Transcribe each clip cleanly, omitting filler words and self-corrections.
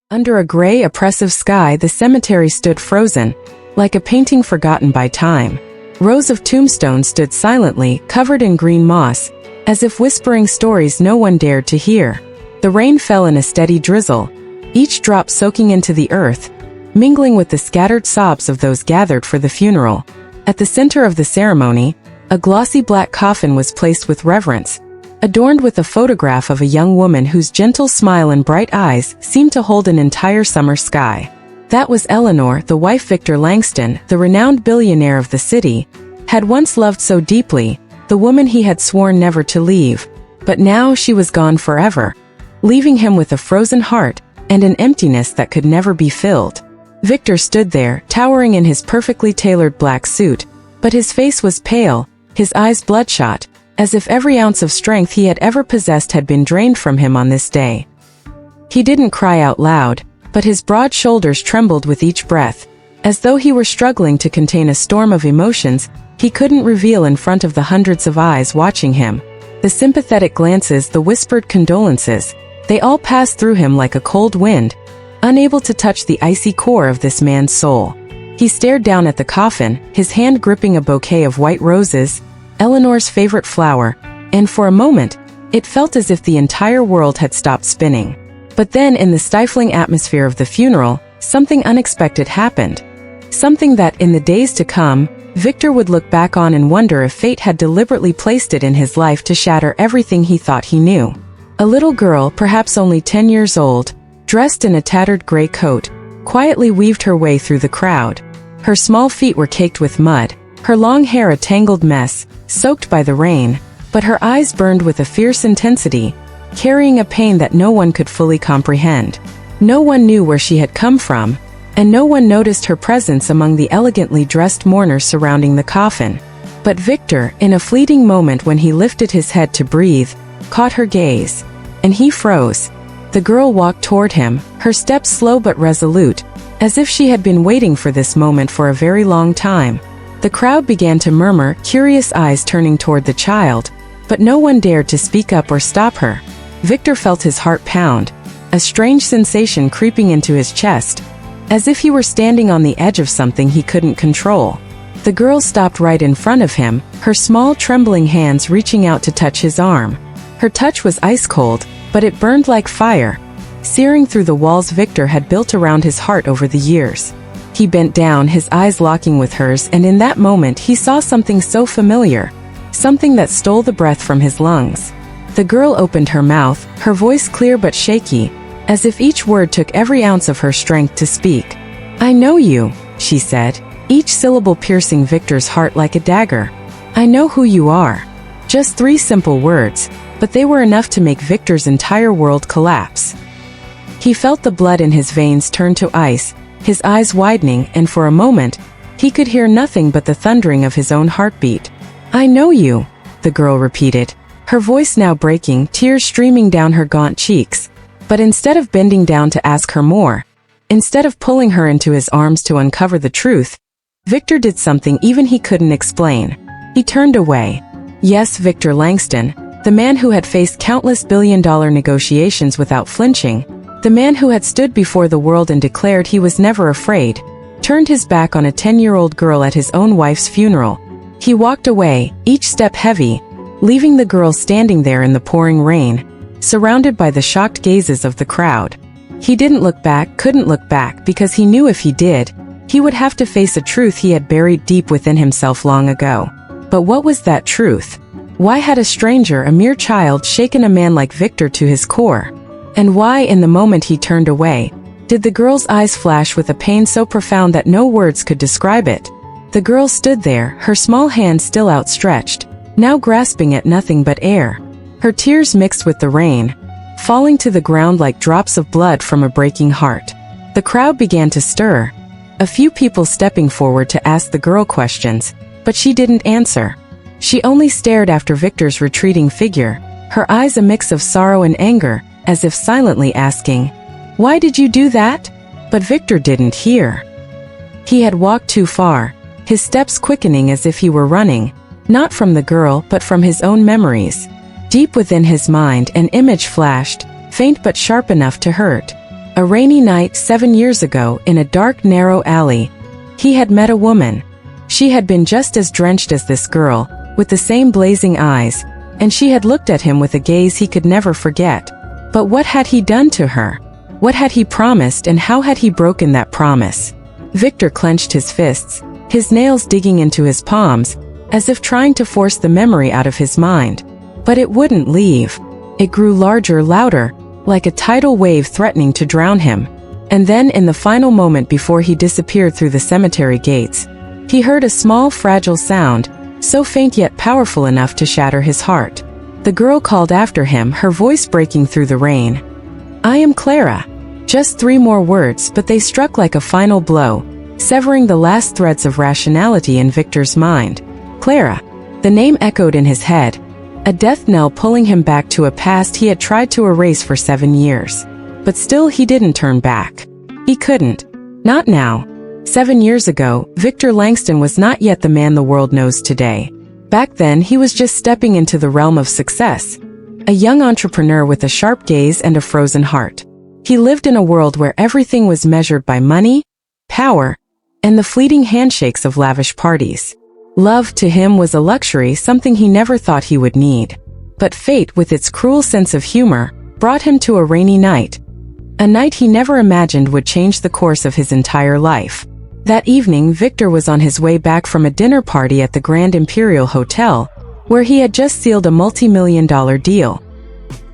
Under a gray, oppressive sky, the cemetery stood frozen, like a painting forgotten by time. Rows of tombstones stood silently, covered in green moss, as if whispering stories no one dared to hear. The rain fell in a steady drizzle, each drop soaking into the earth, mingling with the scattered sobs of those gathered for the funeral. At the center of the ceremony, a glossy black coffin was placed with reverence, adorned with a photograph of a young woman whose gentle smile and bright eyes seemed to hold an entire summer sky. That was Eleanor, the wife Victor Langston, the renowned billionaire of the city, had once loved so deeply, the woman he had sworn never to leave. But now she was gone forever, leaving him with a frozen heart and an emptiness that could never be filled. Victor stood there, towering in his perfectly tailored black suit, but his face was pale, his eyes bloodshot, as if every ounce of strength he had ever possessed had been drained from him on this day. He didn't cry out loud, but his broad shoulders trembled with each breath, as though he were struggling to contain a storm of emotions he couldn't reveal in front of the hundreds of eyes watching him. The sympathetic glances, the whispered condolences, they all passed through him like a cold wind, unable to touch the icy core of this man's soul. He stared down at the coffin, his hand gripping a bouquet of white roses, Eleanor's favorite flower, and for a moment, it felt as if the entire world had stopped spinning. But then in the stifling atmosphere of the funeral, something unexpected happened. Something that, in the days to come, Victor would look back on and wonder if fate had deliberately placed it in his life to shatter everything he thought he knew. A little girl, perhaps only 10 years old, dressed in a tattered gray coat, quietly weaved her way through the crowd. Her small feet were caked with mud, her long hair a tangled mess, soaked by the rain, but her eyes burned with a fierce intensity, carrying a pain that no one could fully comprehend. No one knew where she had come from, and no one noticed her presence among the elegantly dressed mourners surrounding the coffin. But Victor, in a fleeting moment when he lifted his head to breathe, caught her gaze, and he froze. The girl walked toward him, her steps slow but resolute, as if she had been waiting for this moment for a very long time. The crowd began to murmur, curious eyes turning toward the child, but no one dared to speak up or stop her. Victor felt his heart pound, a strange sensation creeping into his chest, as if he were standing on the edge of something he couldn't control. The girl stopped right in front of him, her small trembling hands reaching out to touch his arm. Her touch was ice cold, but it burned like fire, searing through the walls Victor had built around his heart over the years. He bent down, his eyes locking with hers, and in that moment he saw something so familiar, something that stole the breath from his lungs. The girl opened her mouth, her voice clear but shaky, as if each word took every ounce of her strength to speak. "I know you," she said, each syllable piercing Victor's heart like a dagger. "I know who you are." Just 3 simple words, but they were enough to make Victor's entire world collapse. He felt the blood in his veins turn to ice, his eyes widening, and for a moment, he could hear nothing but the thundering of his own heartbeat. "I know you," the girl repeated, her voice now breaking, tears streaming down her gaunt cheeks. But instead of bending down to ask her more, instead of pulling her into his arms to uncover the truth, Victor did something even he couldn't explain. He turned away. Yes, Victor Langston, the man who had faced countless billion-dollar negotiations without flinching, the man who had stood before the world and declared he was never afraid, turned his back on a 10-year-old girl at his own wife's funeral. He walked away, each step heavy, leaving the girl standing there in the pouring rain, surrounded by the shocked gazes of the crowd. He didn't look back, couldn't look back, because he knew if he did, he would have to face a truth he had buried deep within himself long ago. But what was that truth? Why had a stranger, a mere child, shaken a man like Victor to his core? And why, in the moment he turned away, did the girl's eyes flash with a pain so profound that no words could describe it? The girl stood there, her small hand still outstretched, now grasping at nothing but air. Her tears mixed with the rain, falling to the ground like drops of blood from a breaking heart. The crowd began to stir, a few people stepping forward to ask the girl questions, but she didn't answer. She only stared after Victor's retreating figure, her eyes a mix of sorrow and anger, as if silently asking, "Why did you do that?" But Victor didn't hear. He had walked too far, his steps quickening as if he were running, not from the girl but from his own memories. Deep within his mind, an image flashed, faint but sharp enough to hurt. A rainy night 7 years ago in a dark, narrow alley, he had met a woman. She had been just as drenched as this girl, with the same blazing eyes, and she had looked at him with a gaze he could never forget. But what had he done to her? What had he promised, and how had he broken that promise? Victor clenched his fists, his nails digging into his palms, as if trying to force the memory out of his mind. But it wouldn't leave. It grew larger, louder, like a tidal wave threatening to drown him. And then, in the final moment before he disappeared through the cemetery gates, he heard a small, fragile sound, so faint yet powerful enough to shatter his heart. The girl called after him, her voice breaking through the rain. "I am Clara." Just 3 more words, but they struck like a final blow, severing the last threads of rationality in Victor's mind. Clara. The name echoed in his head, a death knell pulling him back to a past he had tried to erase for 7 years. But still he didn't turn back. He couldn't. Not now. 7 years ago, Victor Langston was not yet the man the world knows today. Back then he was just stepping into the realm of success. A young entrepreneur with a sharp gaze and a frozen heart. He lived in a world where everything was measured by money, power, and the fleeting handshakes of lavish parties. Love to him was a luxury, something he never thought he would need. But fate, with its cruel sense of humor, brought him to a rainy night. A night he never imagined would change the course of his entire life. That evening, Victor was on his way back from a dinner party at the Grand Imperial Hotel, where he had just sealed a multi-million-dollar deal.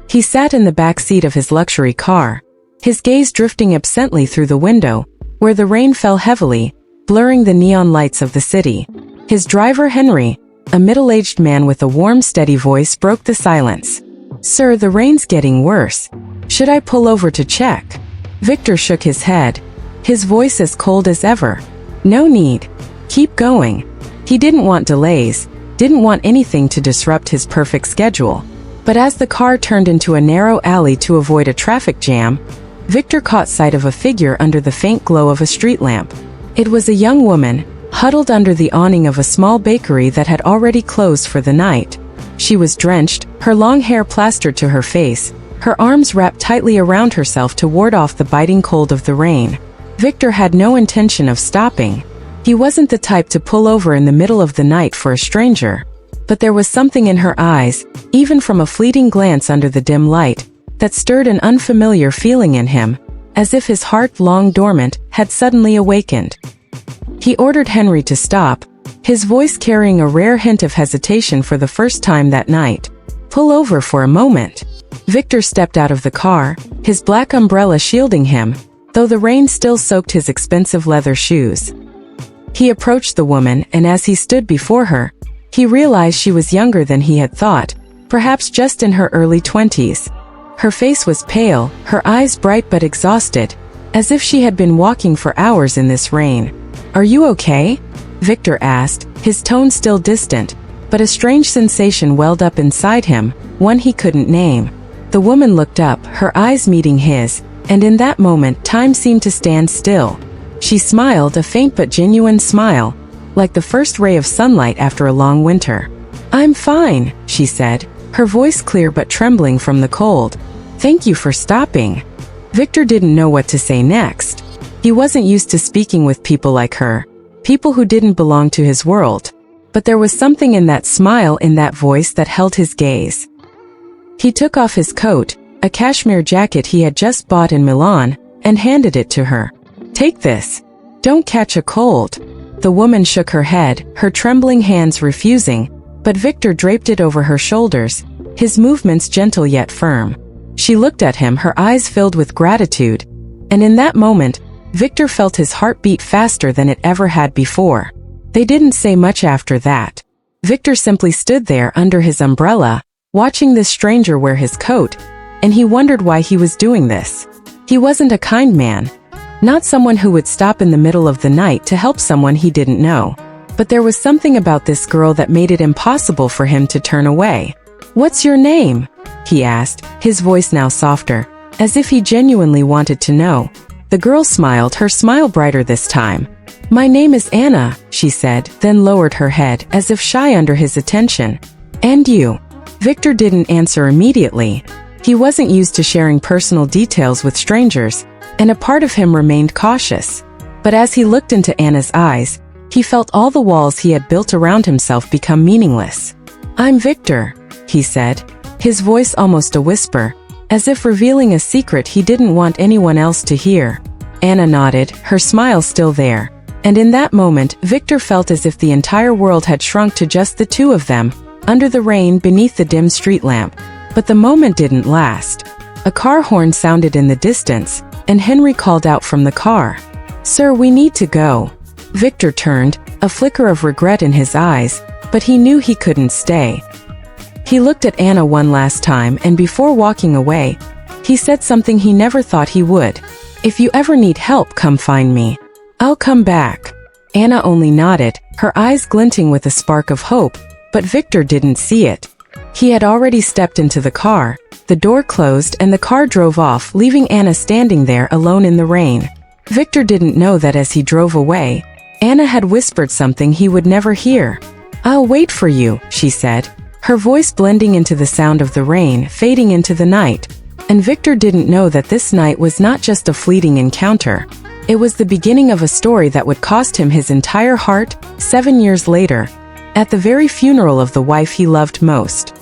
He sat in the back seat of his luxury car, his gaze drifting absently through the window, where the rain fell heavily, blurring the neon lights of the city. His driver, Henry, a middle-aged man with a warm, steady voice, broke the silence. "Sir, the rain's getting worse. Should I pull over to check?" Victor shook his head, his voice as cold as ever. "No need. Keep going." He didn't want delays, didn't want anything to disrupt his perfect schedule. But as the car turned into a narrow alley to avoid a traffic jam, Victor caught sight of a figure under the faint glow of a street lamp. It was a young woman, huddled under the awning of a small bakery that had already closed for the night. She was drenched, her long hair plastered to her face, her arms wrapped tightly around herself to ward off the biting cold of the rain. Victor had no intention of stopping. He wasn't the type to pull over in the middle of the night for a stranger. But there was something in her eyes, even from a fleeting glance under the dim light, that stirred an unfamiliar feeling in him, as if his heart, long dormant, had suddenly awakened. He ordered Henry to stop, his voice carrying a rare hint of hesitation for the first time that night. "Pull over for a moment." Victor stepped out of the car, his black umbrella shielding him, though the rain still soaked his expensive leather shoes. He approached the woman, and as he stood before her, he realized she was younger than he had thought, perhaps just in her early 20s. Her face was pale, her eyes bright but exhausted, as if she had been walking for hours in this rain. "Are you okay?" Victor asked, his tone still distant, but a strange sensation welled up inside him, one he couldn't name. The woman looked up, her eyes meeting his, and in that moment time seemed to stand still. She smiled, a faint but genuine smile, like the first ray of sunlight after a long winter. "I'm fine," she said, her voice clear but trembling from the cold. "Thank you for stopping." Victor didn't know what to say next. He wasn't used to speaking with people like her, people who didn't belong to his world. But there was something in that smile, in that voice, that held his gaze. He took off his coat, a cashmere jacket he had just bought in Milan, and handed it to her. "Take this. Don't catch a cold." The woman shook her head, her trembling hands refusing, but Victor draped it over her shoulders, his movements gentle yet firm. She looked at him, her eyes filled with gratitude, and in that moment, Victor felt his heart beat faster than it ever had before. They didn't say much after that. Victor simply stood there under his umbrella, watching this stranger wear his coat, and he wondered why he was doing this. He wasn't a kind man, not someone who would stop in the middle of the night to help someone he didn't know. But there was something about this girl that made it impossible for him to turn away. "What's your name?" he asked, his voice now softer, as if he genuinely wanted to know. The girl smiled, her smile brighter this time. "My name is Anna," she said, then lowered her head, as if shy under his attention. "And you?" Victor didn't answer immediately. He wasn't used to sharing personal details with strangers, and a part of him remained cautious. But as he looked into Anna's eyes, he felt all the walls he had built around himself become meaningless. "I'm Victor," he said, his voice almost a whisper, as if revealing a secret he didn't want anyone else to hear. Anna nodded, her smile still there. And in that moment, Victor felt as if the entire world had shrunk to just the two of them, under the rain beneath the dim street lamp. But the moment didn't last. A car horn sounded in the distance, and Henry called out from the car. "Sir, we need to go." Victor turned, a flicker of regret in his eyes, but he knew he couldn't stay. He looked at Anna one last time, and before walking away, he said something he never thought he would. "If you ever need help, come find me. I'll come back." Anna only nodded, her eyes glinting with a spark of hope, but Victor didn't see it. He had already stepped into the car, the door closed and the car drove off, leaving Anna standing there alone in the rain. Victor didn't know that as he drove away, Anna had whispered something he would never hear. "I'll wait for you," she said, her voice blending into the sound of the rain, fading into the night. And Victor didn't know that this night was not just a fleeting encounter. It was the beginning of a story that would cost him his entire heart, 7 years later, at the very funeral of the wife he loved most.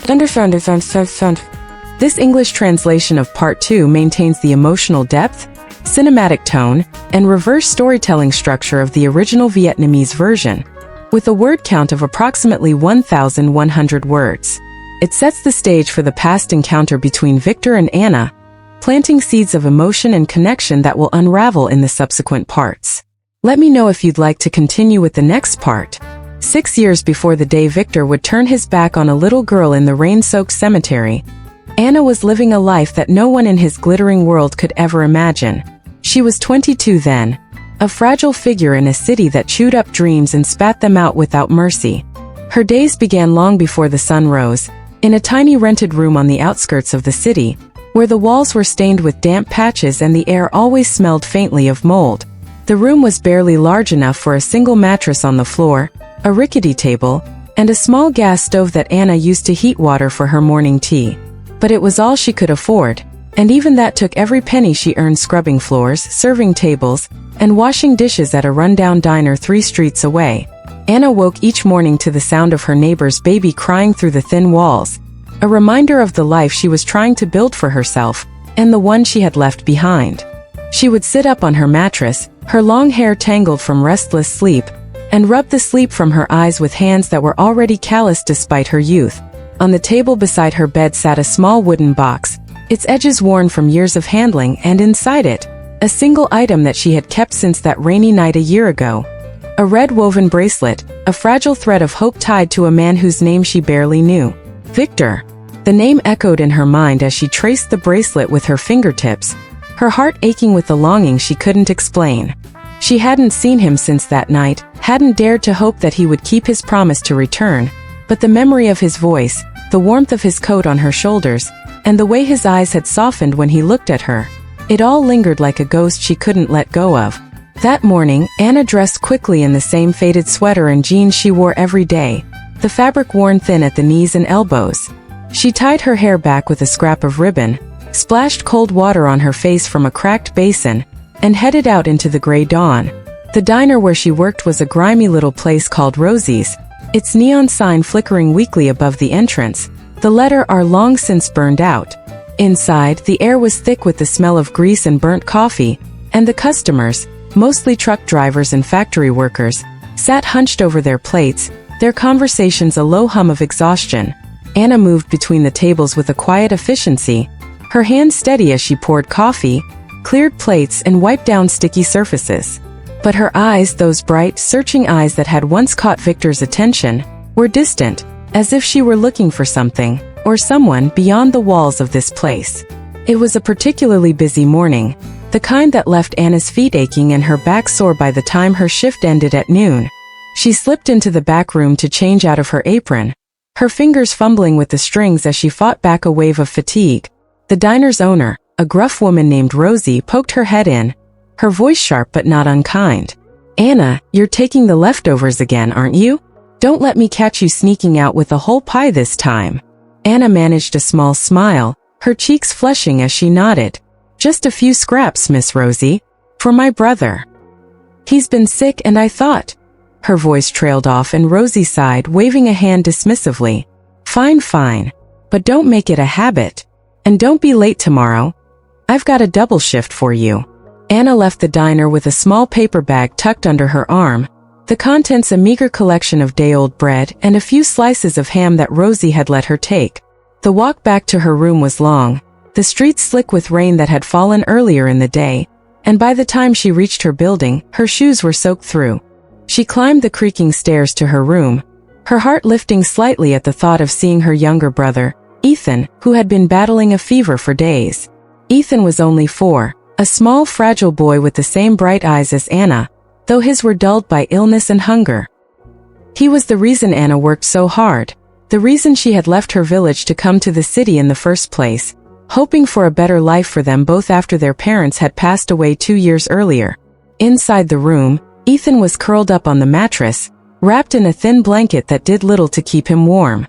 Underdog This English translation of Part 2 maintains the emotional depth, cinematic tone, and reverse storytelling structure of the original Vietnamese version, with a word count of approximately 1,100 words. It sets the stage for the past encounter between Victor and Anna, planting seeds of emotion and connection that will unravel in the subsequent parts. Let me know if you'd like to continue with the next part. 6 years before the day Victor would turn his back on a little girl in the rain-soaked cemetery, Anna was living a life that no one in his glittering world could ever imagine. She was 22 then, a fragile figure in a city that chewed up dreams and spat them out without mercy. Her days began long before the sun rose, in a tiny rented room on the outskirts of the city, where the walls were stained with damp patches and the air always smelled faintly of mold. The room was barely large enough for a single mattress on the floor, a rickety table, and a small gas stove that Anna used to heat water for her morning tea. But it was all she could afford, and even that took every penny she earned scrubbing floors, serving tables, and washing dishes at a rundown diner 3 streets away. Anna woke each morning to the sound of her neighbor's baby crying through the thin walls, a reminder of the life she was trying to build for herself, and the one she had left behind. She would sit up on her mattress, her long hair tangled from restless sleep, and rub the sleep from her eyes with hands that were already calloused despite her youth. On the table beside her bed sat a small wooden box, its edges worn from years of handling, and inside it, a single item that she had kept since that rainy night a year ago. A red woven bracelet, a fragile thread of hope tied to a man whose name she barely knew. Victor. The name echoed in her mind as she traced the bracelet with her fingertips, her heart aching with the longing she couldn't explain. She hadn't seen him since that night, hadn't dared to hope that he would keep his promise to return, but the memory of his voice, the warmth of his coat on her shoulders, and the way his eyes had softened when he looked at her, it all lingered like a ghost she couldn't let go of. That morning, Anna dressed quickly in the same faded sweater and jeans she wore every day, the fabric worn thin at the knees and elbows. She tied her hair back with a scrap of ribbon, splashed cold water on her face from a cracked basin, and headed out into the gray dawn. The diner where she worked was a grimy little place called Rosie's, its neon sign flickering weakly above the entrance, the letter R long since burned out. Inside, the air was thick with the smell of grease and burnt coffee, and the customers, mostly truck drivers and factory workers, sat hunched over their plates, their conversations a low hum of exhaustion. Anna moved between the tables with a quiet efficiency, her hands steady as she poured coffee, cleared plates and wiped down sticky surfaces. But her eyes, those bright, searching eyes that had once caught Victor's attention, were distant, as if she were looking for something, or someone, beyond the walls of this place. It was a particularly busy morning, the kind that left Anna's feet aching and her back sore by the time her shift ended at noon. She slipped into the back room to change out of her apron, her fingers fumbling with the strings as she fought back a wave of fatigue. The diner's owner, a gruff woman named Rosie, poked her head in, her voice sharp but not unkind. "Anna, you're taking the leftovers again, aren't you?" Don't let me catch you sneaking out with a whole pie this time. Anna managed a small smile, her cheeks flushing as she nodded. Just a few scraps, Miss Rosie. For my brother. He's been sick and I thought. Her voice trailed off and Rosie sighed, waving a hand dismissively. Fine, fine. But don't make it a habit. And don't be late tomorrow. I've got a double shift for you. Anna left the diner with a small paper bag tucked under her arm, the contents a meager collection of day-old bread and a few slices of ham that Rosie had let her take. The walk back to her room was long, the streets slick with rain that had fallen earlier in the day, and by the time she reached her building, her shoes were soaked through. She climbed the creaking stairs to her room, her heart lifting slightly at the thought of seeing her younger brother, Ethan, who had been battling a fever for days. Ethan was only 4, a small fragile boy with the same bright eyes as Anna, though his were dulled by illness and hunger. He was the reason Anna worked so hard, the reason she had left her village to come to the city in the first place, hoping for a better life for them both after their parents had passed away 2 years earlier. Inside the room, Ethan was curled up on the mattress, wrapped in a thin blanket that did little to keep him warm.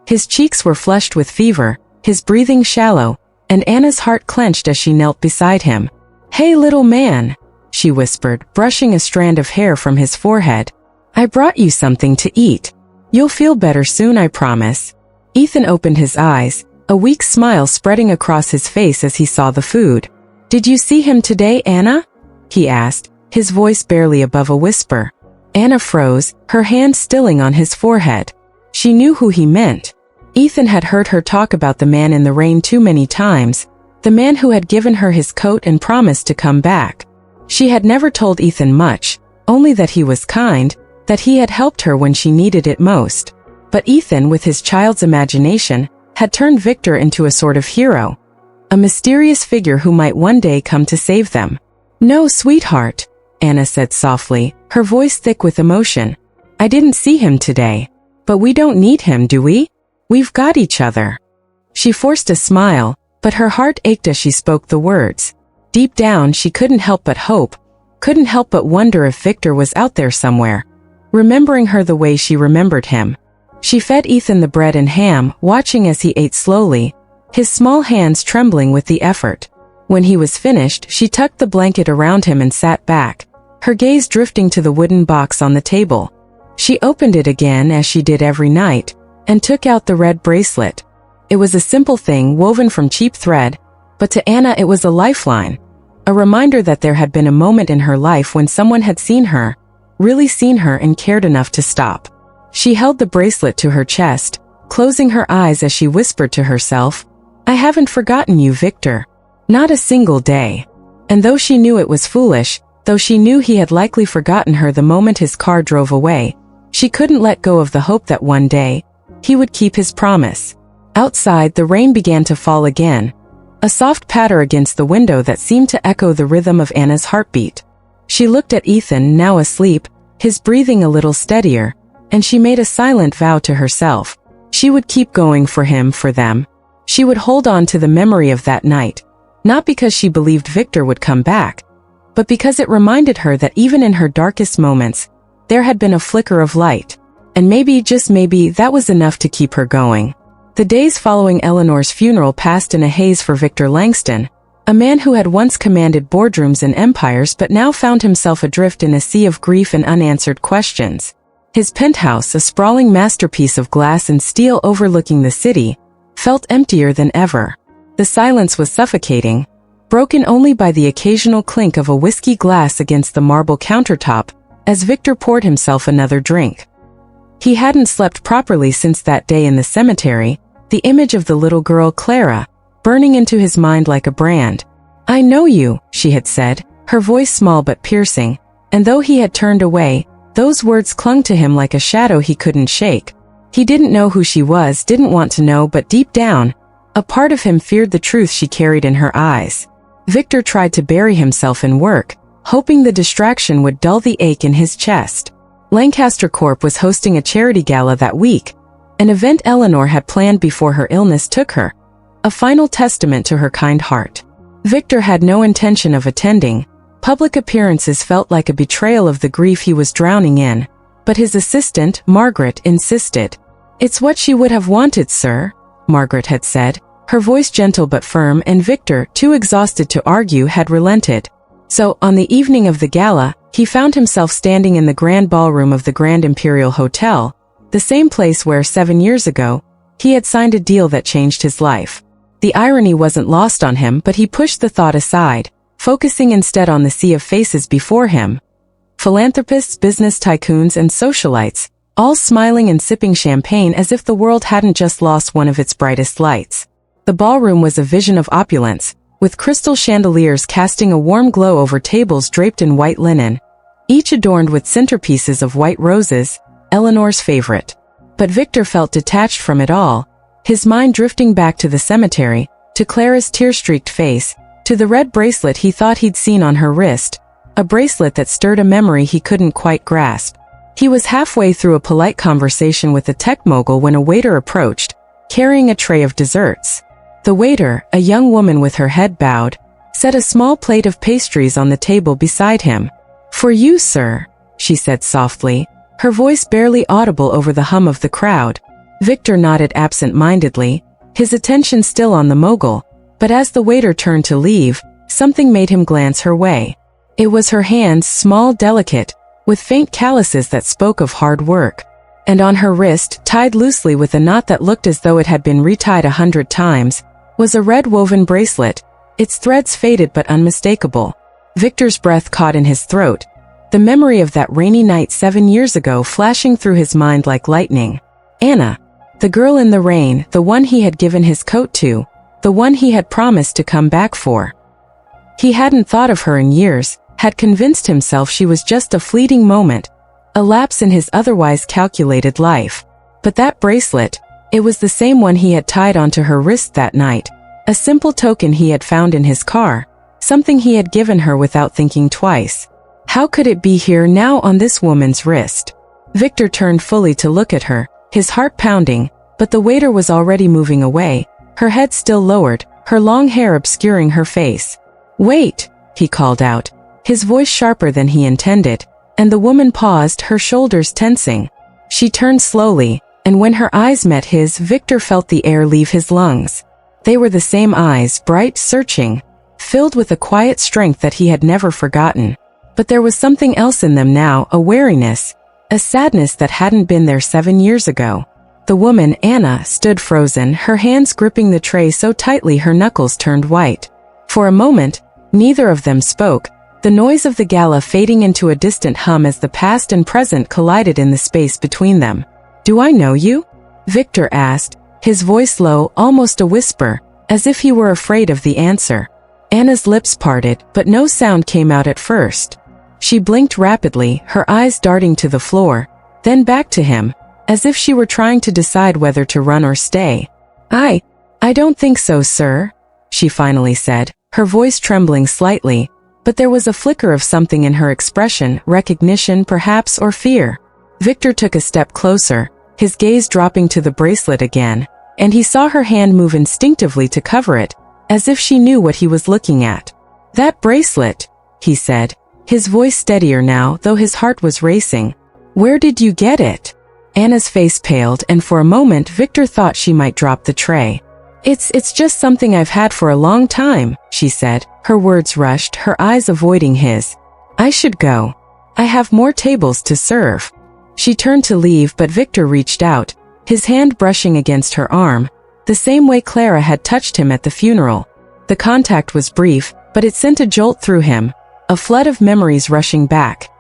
His cheeks were flushed with fever, his breathing shallow, and Anna's heart clenched as she knelt beside him. Hey little man, she whispered, brushing a strand of hair from his forehead. I brought you something to eat. You'll feel better soon, I promise. Ethan opened his eyes, a weak smile spreading across his face as he saw the food. Did you see him today, Anna? He asked, his voice barely above a whisper. Anna froze, her hand stilling on his forehead. She knew who he meant. Ethan had heard her talk about the man in the rain too many times, the man who had given her his coat and promised to come back. She had never told Ethan much, only that he was kind, that he had helped her when she needed it most. But Ethan, with his child's imagination, had turned Victor into a sort of hero, a mysterious figure who might one day come to save them. No, sweetheart, Anna said softly, her voice thick with emotion. I didn't see him today. But we don't need him, do we? We've got each other. She forced a smile, but her heart ached as she spoke the words. Deep down, she couldn't help but hope, couldn't help but wonder if Victor was out there somewhere, remembering her the way she remembered him. She fed Ethan the bread and ham, watching as he ate slowly, his small hands trembling with the effort. When he was finished, she tucked the blanket around him and sat back, her gaze drifting to the wooden box on the table. She opened it again as she did every night, and took out the red bracelet. It was a simple thing woven from cheap thread, but to Anna it was a lifeline, a reminder that there had been a moment in her life when someone had seen her, really seen her and cared enough to stop. She held the bracelet to her chest, closing her eyes as she whispered to herself, I haven't forgotten you, Victor. Not a single day. And though she knew it was foolish, though she knew he had likely forgotten her the moment his car drove away, she couldn't let go of the hope that one day, he would keep his promise. Outside, the rain began to fall again, a soft patter against the window that seemed to echo the rhythm of Anna's heartbeat. She looked at Ethan, now asleep, his breathing a little steadier, and she made a silent vow to herself. She would keep going for him, for them. She would hold on to the memory of that night, not because she believed Victor would come back, but because it reminded her that even in her darkest moments, there had been a flicker of light, and maybe, just maybe, that was enough to keep her going. The days following Eleanor's funeral passed in a haze for Victor Langston, a man who had once commanded boardrooms and empires but now found himself adrift in a sea of grief and unanswered questions. His penthouse, a sprawling masterpiece of glass and steel overlooking the city, felt emptier than ever. The silence was suffocating, broken only by the occasional clink of a whiskey glass against the marble countertop, as Victor poured himself another drink. He hadn't slept properly since that day in the cemetery, the image of the little girl Clara, burning into his mind like a brand. I know you, she had said, her voice small but piercing, and though he had turned away, those words clung to him like a shadow he couldn't shake. He didn't know who she was, didn't want to know, but deep down, a part of him feared the truth she carried in her eyes. Victor tried to bury himself in work, hoping the distraction would dull the ache in his chest. Lancaster Corp was hosting a charity gala that week, an event Eleanor had planned before her illness took her, a final testament to her kind heart. Victor had no intention of attending. Public appearances felt like a betrayal of the grief he was drowning in, but his assistant, Margaret, insisted. "It's what she would have wanted, sir," Margaret had said, her voice gentle but firm, and Victor, too exhausted to argue, had relented. So, on the evening of the gala, he found himself standing in the grand ballroom of the Grand Imperial Hotel, the same place where, 7 years ago, he had signed a deal that changed his life. The irony wasn't lost on him, but he pushed the thought aside, focusing instead on the sea of faces before him. Philanthropists, business tycoons, and socialites, all smiling and sipping champagne as if the world hadn't just lost one of its brightest lights. The ballroom was a vision of opulence, with crystal chandeliers casting a warm glow over tables draped in white linen, each adorned with centerpieces of white roses, Eleanor's favorite. But Victor felt detached from it all, his mind drifting back to the cemetery, to Clara's tear-streaked face, to the red bracelet he thought he'd seen on her wrist, a bracelet that stirred a memory he couldn't quite grasp. He was halfway through a polite conversation with the tech mogul when a waiter approached, carrying a tray of desserts. The waiter, a young woman with her head bowed, set a small plate of pastries on the table beside him. "For you, sir," she said softly, her voice barely audible over the hum of the crowd. Victor nodded absent-mindedly, his attention still on the mogul, but as the waiter turned to leave, something made him glance her way. It was her hands, small, delicate, with faint calluses that spoke of hard work. And on her wrist, tied loosely with a knot that looked as though it had been retied 100 times, was a red woven bracelet, its threads faded but unmistakable. Victor's breath caught in his throat, the memory of that rainy night 7 years ago flashing through his mind like lightning. Anna. The girl in the rain, the one he had given his coat to, the one he had promised to come back for. He hadn't thought of her in years, had convinced himself she was just a fleeting moment, a lapse in his otherwise calculated life. But that bracelet, it was the same one he had tied onto her wrist that night, a simple token he had found in his car, something he had given her without thinking twice. How could it be here now on this woman's wrist? Victor turned fully to look at her, his heart pounding, but the waiter was already moving away, her head still lowered, her long hair obscuring her face. "Wait," he called out, his voice sharper than he intended, and the woman paused, her shoulders tensing. She turned slowly, and when her eyes met his, Victor felt the air leave his lungs. They were the same eyes, bright, searching, filled with a quiet strength that he had never forgotten. But there was something else in them now, a wariness, a sadness that hadn't been there 7 years ago. The woman, Anna, stood frozen, her hands gripping the tray so tightly her knuckles turned white. For a moment, neither of them spoke, the noise of the gala fading into a distant hum as the past and present collided in the space between them. "Do I know you?" Victor asked, his voice low, almost a whisper, as if he were afraid of the answer. Anna's lips parted, but no sound came out at first. She blinked rapidly, her eyes darting to the floor, then back to him, as if she were trying to decide whether to run or stay. I don't think so, sir," she finally said, her voice trembling slightly, but there was a flicker of something in her expression, recognition perhaps, or fear. Victor took a step closer, his gaze dropping to the bracelet again, and he saw her hand move instinctively to cover it, as if she knew what he was looking at. "That bracelet," he said, his voice steadier now, though his heart was racing. "Where did you get it?" Anna's face paled, and for a moment Victor thought she might drop the tray. It's just something I've had for a long time," she said, her words rushed, her eyes avoiding his. "I should go. I have more tables to serve." She turned to leave, but Victor reached out, his hand brushing against her arm, the same way Clara had touched him at the funeral. The contact was brief, but it sent a jolt through him, a flood of memories rushing back.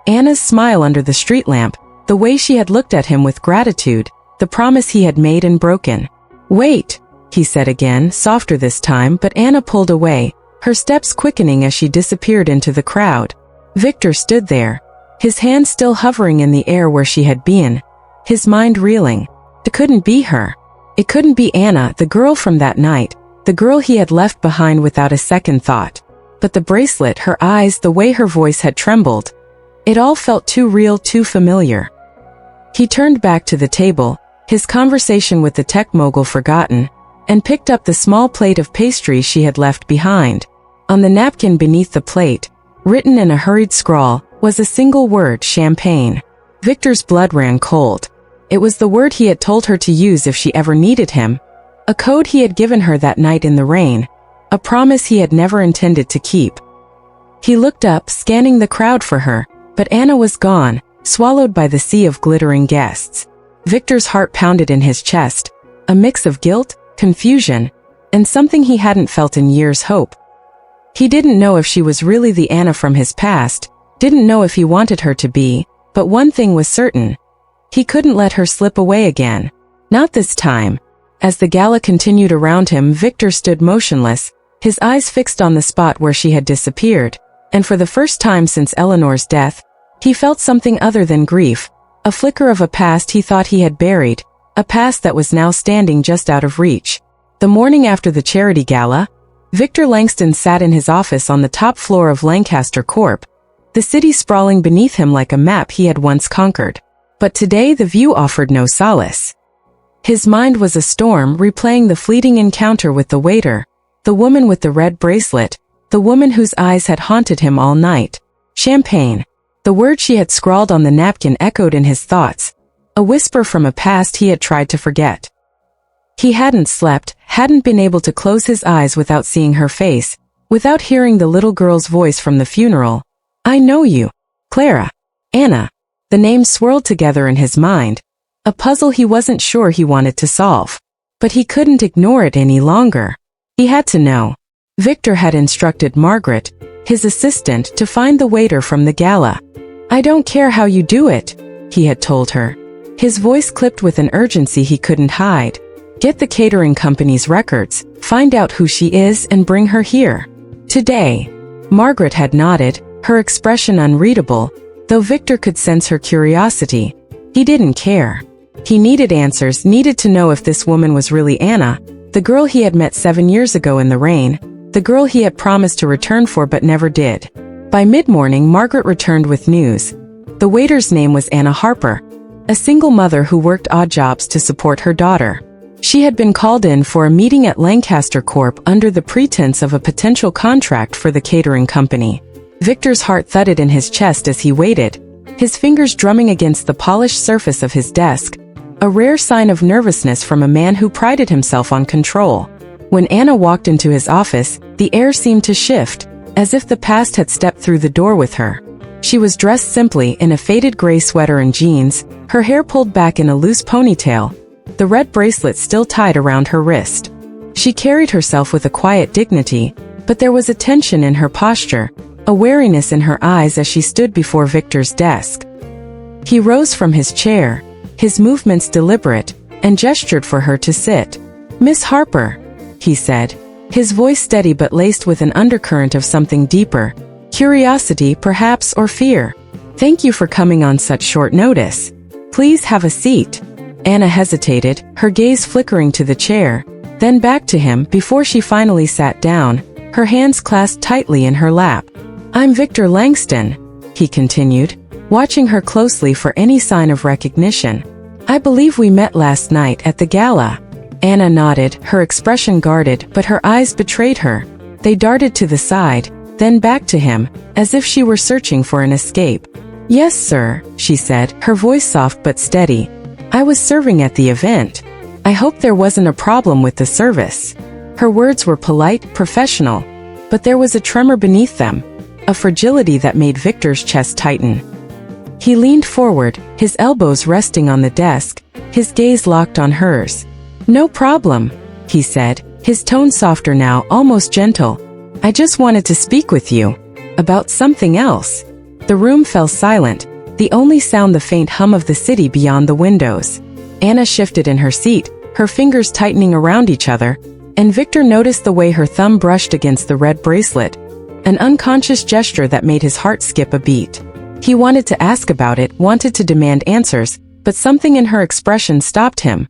Anna's smile under the street lamp, the way she had looked at him with gratitude, the promise he had made and broken. "Wait," he said again, softer this time, but Anna pulled away, her steps quickening as she disappeared into the crowd. Victor stood there, his hand still hovering in the air where she had been, his mind reeling. It couldn't be her. It couldn't be Anna, the girl from that night, the girl he had left behind without a second thought. But the bracelet, her eyes, the way her voice had trembled, it all felt too real, too familiar. He turned back to the table, his conversation with the tech mogul forgotten, and picked up the small plate of pastries she had left behind. On the napkin beneath the plate, written in a hurried scrawl, was a single word: champagne. Victor's blood ran cold. It was the word he had told her to use if she ever needed him, a code he had given her that night in the rain, a promise he had never intended to keep. He looked up, scanning the crowd for her, but Anna was gone, swallowed by the sea of glittering guests. Victor's heart pounded in his chest, a mix of guilt, confusion, and something he hadn't felt in years: hope. He didn't know if she was really the Anna from his past, didn't know if he wanted her to be, but one thing was certain. He couldn't let her slip away again. Not this time. As the gala continued around him, Victor stood motionless, his eyes fixed on the spot where she had disappeared, and for the first time since Eleanor's death, he felt something other than grief, a flicker of a past he thought he had buried, a past that was now standing just out of reach. The morning after the charity gala, Victor Langston sat in his office on the top floor of Lancaster Corp., the city sprawling beneath him like a map he had once conquered. But today the view offered no solace. His mind was a storm, replaying the fleeting encounter with the waiter, the woman with the red bracelet, the woman whose eyes had haunted him all night. Champagne. The word she had scrawled on the napkin echoed in his thoughts, a whisper from a past he had tried to forget. He hadn't slept, hadn't been able to close his eyes without seeing her face, without hearing the little girl's voice from the funeral. "I know you. Clara. Anna." The names swirled together in his mind, a puzzle he wasn't sure he wanted to solve. But he couldn't ignore it any longer. He had to know. Victor had instructed Margaret, his assistant, to find the waiter from the gala. "I don't care how you do it," he had told her. His voice clipped with an urgency he couldn't hide. "Get the catering company's records, find out who she is, and bring her here. Today." Margaret had nodded, her expression unreadable, though Victor could sense her curiosity. He didn't care. He needed answers, needed to know if this woman was really Anna, the girl he had met 7 years ago in the rain, the girl he had promised to return for but never did. By mid-morning, Margaret returned with news. The waiter's name was Anna Harper, a single mother who worked odd jobs to support her daughter. She had been called in for a meeting at Lancaster Corp under the pretense of a potential contract for the catering company. Victor's heart thudded in his chest as he waited, his fingers drumming against the polished surface of his desk, a rare sign of nervousness from a man who prided himself on control. When Anna walked into his office, the air seemed to shift, as if the past had stepped through the door with her. She was dressed simply in a faded gray sweater and jeans, her hair pulled back in a loose ponytail, the red bracelet still tied around her wrist. She carried herself with a quiet dignity, but there was a tension in her posture, a wariness in her eyes as she stood before Victor's desk. He rose from his chair, his movements deliberate, and gestured for her to sit. "Miss Harper," he said, his voice steady but laced with an undercurrent of something deeper, curiosity perhaps, or fear. "Thank you for coming on such short notice. Please have a seat." Anna hesitated, her gaze flickering to the chair, then back to him before she finally sat down, her hands clasped tightly in her lap. "I'm Victor Langston," he continued, watching her closely for any sign of recognition. "I believe we met last night at the gala." Anna nodded, her expression guarded, but her eyes betrayed her. They darted to the side, then back to him, as if she were searching for an escape. "Yes, sir," she said, her voice soft but steady. "I was serving at the event. I hope there wasn't a problem with the service." Her words were polite, professional, but there was a tremor beneath them, a fragility that made Victor's chest tighten. He leaned forward, his elbows resting on the desk, his gaze locked on hers. "No problem," he said, his tone softer now, almost gentle. "I just wanted to speak with you about something else." The room fell silent, the only sound the faint hum of the city beyond the windows. Anna shifted in her seat, her fingers tightening around each other, and Victor noticed the way her thumb brushed against the red bracelet, an unconscious gesture that made his heart skip a beat. He wanted to ask about it, wanted to demand answers, but something in her expression stopped him.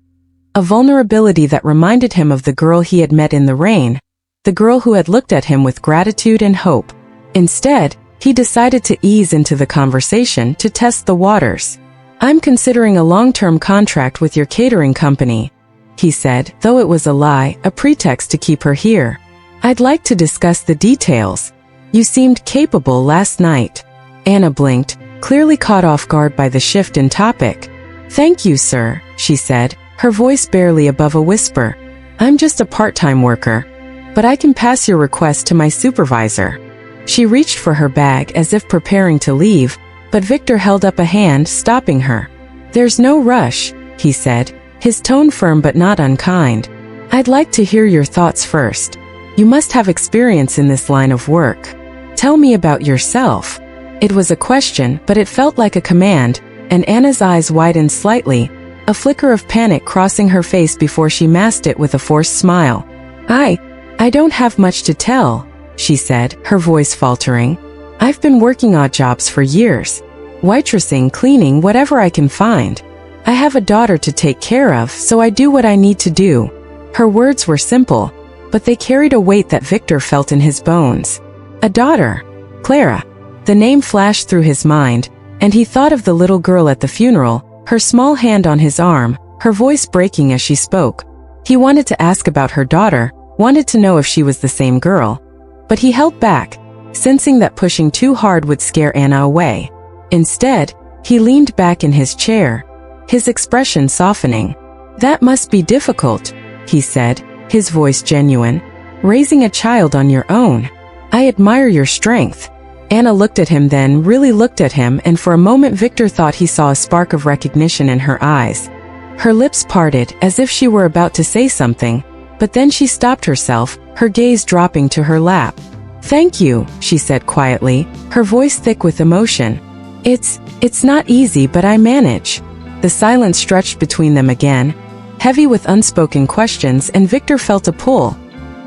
A vulnerability that reminded him of the girl he had met in the rain, the girl who had looked at him with gratitude and hope. Instead, he decided to ease into the conversation to test the waters. "I'm considering a long-term contract with your catering company," he said, though it was a lie, a pretext to keep her here. "I'd like to discuss the details. You seemed capable last night." Anna blinked, clearly caught off guard by the shift in topic. "Thank you, sir," she said, her voice barely above a whisper. "I'm just a part-time worker, but I can pass your request to my supervisor." She reached for her bag as if preparing to leave, but Victor held up a hand, stopping her. "There's no rush," he said, his tone firm but not unkind. "I'd like to hear your thoughts first. You must have experience in this line of work. Tell me about yourself." It was a question, but it felt like a command, and Anna's eyes widened slightly, a flicker of panic crossing her face before she masked it with a forced smile. I don't have much to tell," she said, her voice faltering. "I've been working odd jobs for years. Waitressing, cleaning, whatever I can find. I have a daughter to take care of, so I do what I need to do." Her words were simple, but they carried a weight that Victor felt in his bones. A daughter. Clara. The name flashed through his mind, and he thought of the little girl at the funeral, her small hand on his arm, her voice breaking as she spoke. He wanted to ask about her daughter, wanted to know if she was the same girl. But he held back, sensing that pushing too hard would scare Anna away. Instead, he leaned back in his chair, his expression softening. "That must be difficult," he said, his voice genuine. "Raising a child on your own. I admire your strength." Anna looked at him, then really looked at him, and for a moment Victor thought he saw a spark of recognition in her eyes. Her lips parted as if she were about to say something, but then she stopped herself, her gaze dropping to her lap. "Thank you," she said quietly, her voice thick with emotion. It's not easy, but I manage." The silence stretched between them again, heavy with unspoken questions, and Victor felt a pull,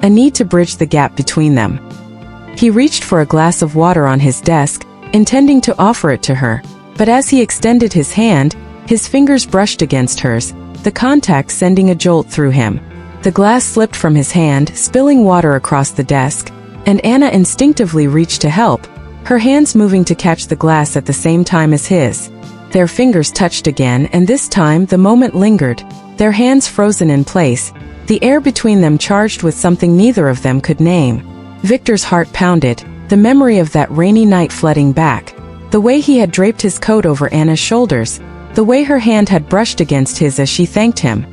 a need to bridge the gap between them. He reached for a glass of water on his desk, intending to offer it to her, but as he extended his hand, his fingers brushed against hers, the contact sending a jolt through him. The glass slipped from his hand, spilling water across the desk, and Anna instinctively reached to help, her hands moving to catch the glass at the same time as his. Their fingers touched again, and this time the moment lingered, their hands frozen in place, the air between them charged with something neither of them could name. Victor's heart pounded, the memory of that rainy night flooding back, the way he had draped his coat over Anna's shoulders, the way her hand had brushed against his as she thanked him.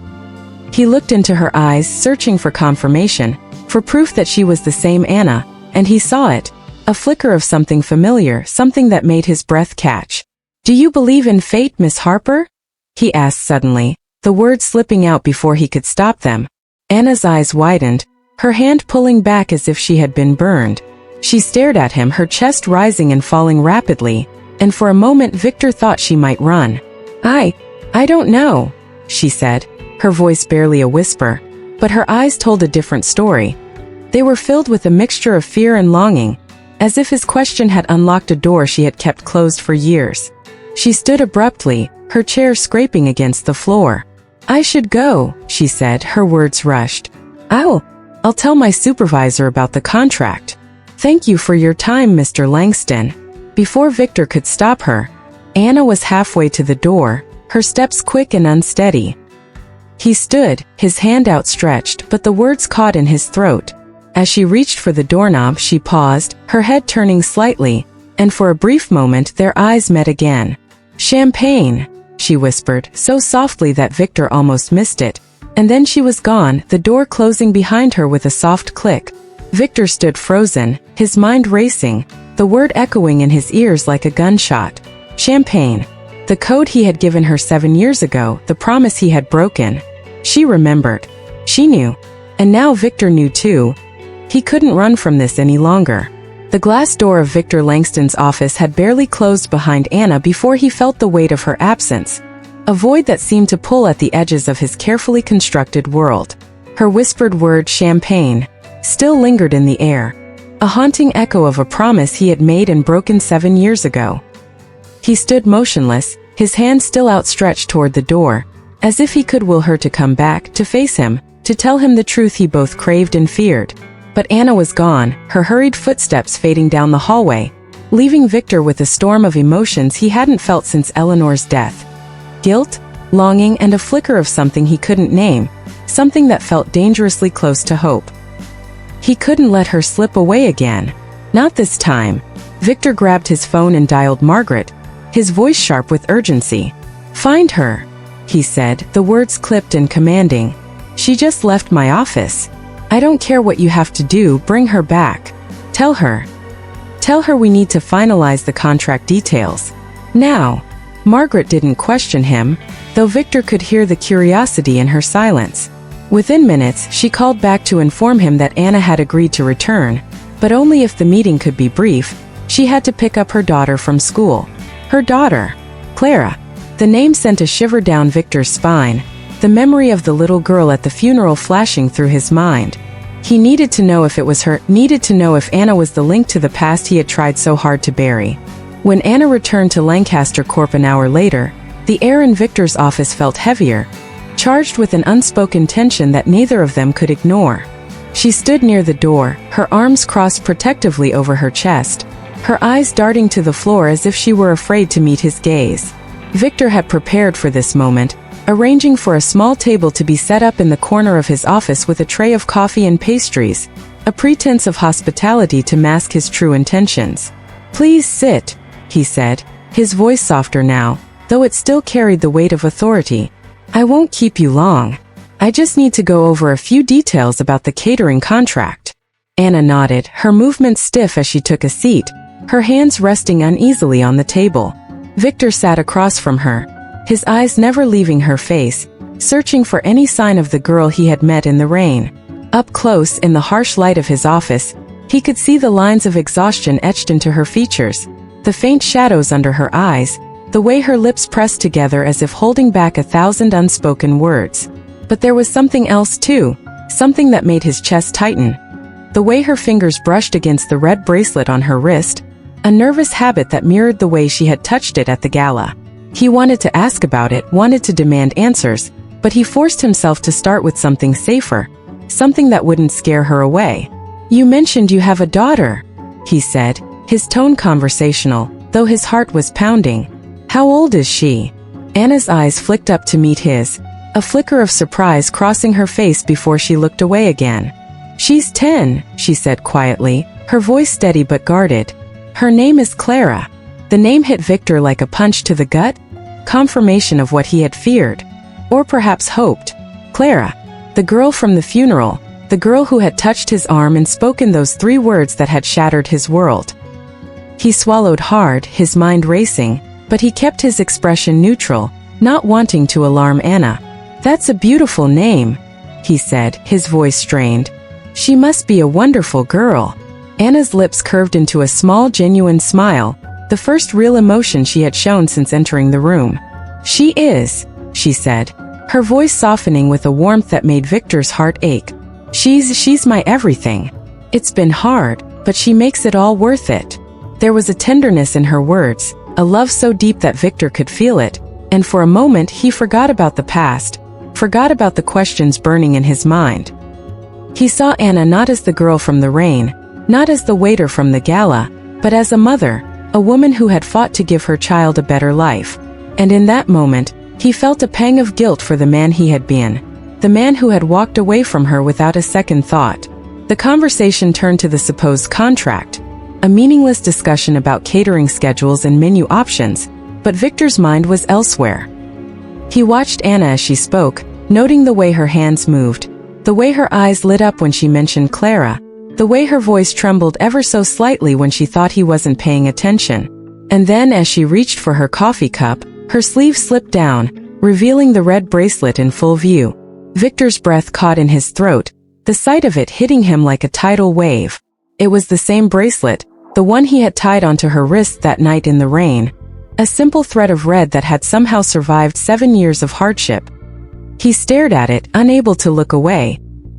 He looked into her eyes, searching for confirmation, for proof that she was the same Anna, and he saw it, a flicker of something familiar, something that made his breath catch. "Do you believe in fate, Miss Harper?" he asked suddenly, the words slipping out before he could stop them. Anna's eyes widened, her hand pulling back as if she had been burned. She stared at him, her chest rising and falling rapidly, and for a moment Victor thought she might run. I don't know," she said, her voice barely a whisper, but her eyes told a different story. They were filled with a mixture of fear and longing, as if his question had unlocked a door she had kept closed for years. She stood abruptly, her chair scraping against the floor. "I should go," she said, her words rushed. I'll tell my supervisor about the contract. Thank you for your time, Mr. Langston." Before Victor could stop her, Anna was halfway to the door, her steps quick and unsteady. He stood, his hand outstretched, but the words caught in his throat. As she reached for the doorknob, she paused, her head turning slightly, and for a brief moment their eyes met again. "Champagne," she whispered, so softly that Victor almost missed it. And then she was gone, the door closing behind her with a soft click. Victor stood frozen, his mind racing, the word echoing in his ears like a gunshot. Champagne. The code he had given her 7 years ago, the promise he had broken. She remembered. She knew. And now Victor knew too. He couldn't run from this any longer. The glass door of Victor Langston's office had barely closed behind Anna before he felt the weight of her absence. A void that seemed to pull at the edges of his carefully constructed world. Her whispered word, champagne, still lingered in the air. A haunting echo of a promise he had made and broken 7 years ago. He stood motionless, his hand still outstretched toward the door, as if he could will her to come back, to face him, to tell him the truth he both craved and feared. But Anna was gone, her hurried footsteps fading down the hallway, leaving Victor with a storm of emotions he hadn't felt since Eleanor's death. Guilt, longing, and a flicker of something he couldn't name, something that felt dangerously close to hope. He couldn't let her slip away again. Not this time. Victor grabbed his phone and dialed Margaret, his voice sharp with urgency. "Find her," he said, the words clipped and commanding. "She just left my office. I don't care what you have to do, bring her back. Tell her. Tell her we need to finalize the contract details. Now." Margaret didn't question him, though Victor could hear the curiosity in her silence. Within minutes, she called back to inform him that Anna had agreed to return, but only if the meeting could be brief. She had to pick up her daughter from school. Her daughter, Clara. The name sent a shiver down Victor's spine, the memory of the little girl at the funeral flashing through his mind. He needed to know if it was her, needed to know if Anna was the link to the past he had tried so hard to bury. When Anna returned to Lancaster Corp an hour later, the air in Victor's office felt heavier, charged with an unspoken tension that neither of them could ignore. She stood near the door, her arms crossed protectively over her chest, her eyes darting to the floor as if she were afraid to meet his gaze. Victor had prepared for this moment, arranging for a small table to be set up in the corner of his office with a tray of coffee and pastries, a pretense of hospitality to mask his true intentions. "Please sit," he said, his voice softer now, though it still carried the weight of authority. "I won't keep you long. I just need to go over a few details about the catering contract." Anna nodded, her movements stiff as she took a seat, her hands resting uneasily on the table. Victor sat across from her, his eyes never leaving her face, searching for any sign of the girl he had met in the rain. Up close, in the harsh light of his office, he could see the lines of exhaustion etched into her features, the faint shadows under her eyes, the way her lips pressed together as if holding back 1,000 unspoken words. But there was something else too, something that made his chest tighten. The way her fingers brushed against the red bracelet on her wrist, a nervous habit that mirrored the way she had touched it at the gala. He wanted to ask about it, wanted to demand answers, but he forced himself to start with something safer, something that wouldn't scare her away. "You mentioned you have a daughter," he said, his tone conversational, though his heart was pounding. "How old is she?" Anna's eyes flicked up to meet his, a flicker of surprise crossing her face before she looked away again. "She's 10, she said quietly, her voice steady but guarded. "Her name is Clara." The name hit Victor like a punch to the gut, confirmation of what he had feared, or perhaps hoped. Clara, the girl from the funeral, the girl who had touched his arm and spoken those 3 words that had shattered his world. He swallowed hard, his mind racing, but he kept his expression neutral, not wanting to alarm Anna. "That's a beautiful name," he said, his voice strained. "She must be a wonderful girl." Anna's lips curved into a small, genuine smile, the first real emotion she had shown since entering the room. "She is," she said, her voice softening with a warmth that made Victor's heart ache. She's my everything. It's been hard, but she makes it all worth it." There was a tenderness in her words, a love so deep that Victor could feel it, and for a moment he forgot about the past, forgot about the questions burning in his mind. He saw Anna not as the girl from the rain, not as the waiter from the gala, but as a mother, a woman who had fought to give her child a better life. And in that moment, he felt a pang of guilt for the man he had been, the man who had walked away from her without a second thought. The conversation turned to the supposed contract, a meaningless discussion about catering schedules and menu options, but Victor's mind was elsewhere. He watched Anna as she spoke, noting the way her hands moved, the way her eyes lit up when she mentioned Clara, the way her voice trembled ever so slightly when she thought he wasn't paying attention. And then as she reached for her coffee cup, her sleeve slipped down, revealing the red bracelet in full view. Victor's breath caught in his throat, the sight of it hitting him like a tidal wave. It was the same bracelet, the one he had tied onto her wrist that night in the rain, a simple thread of red that had somehow survived 7 years of hardship. He stared at it, unable to look away,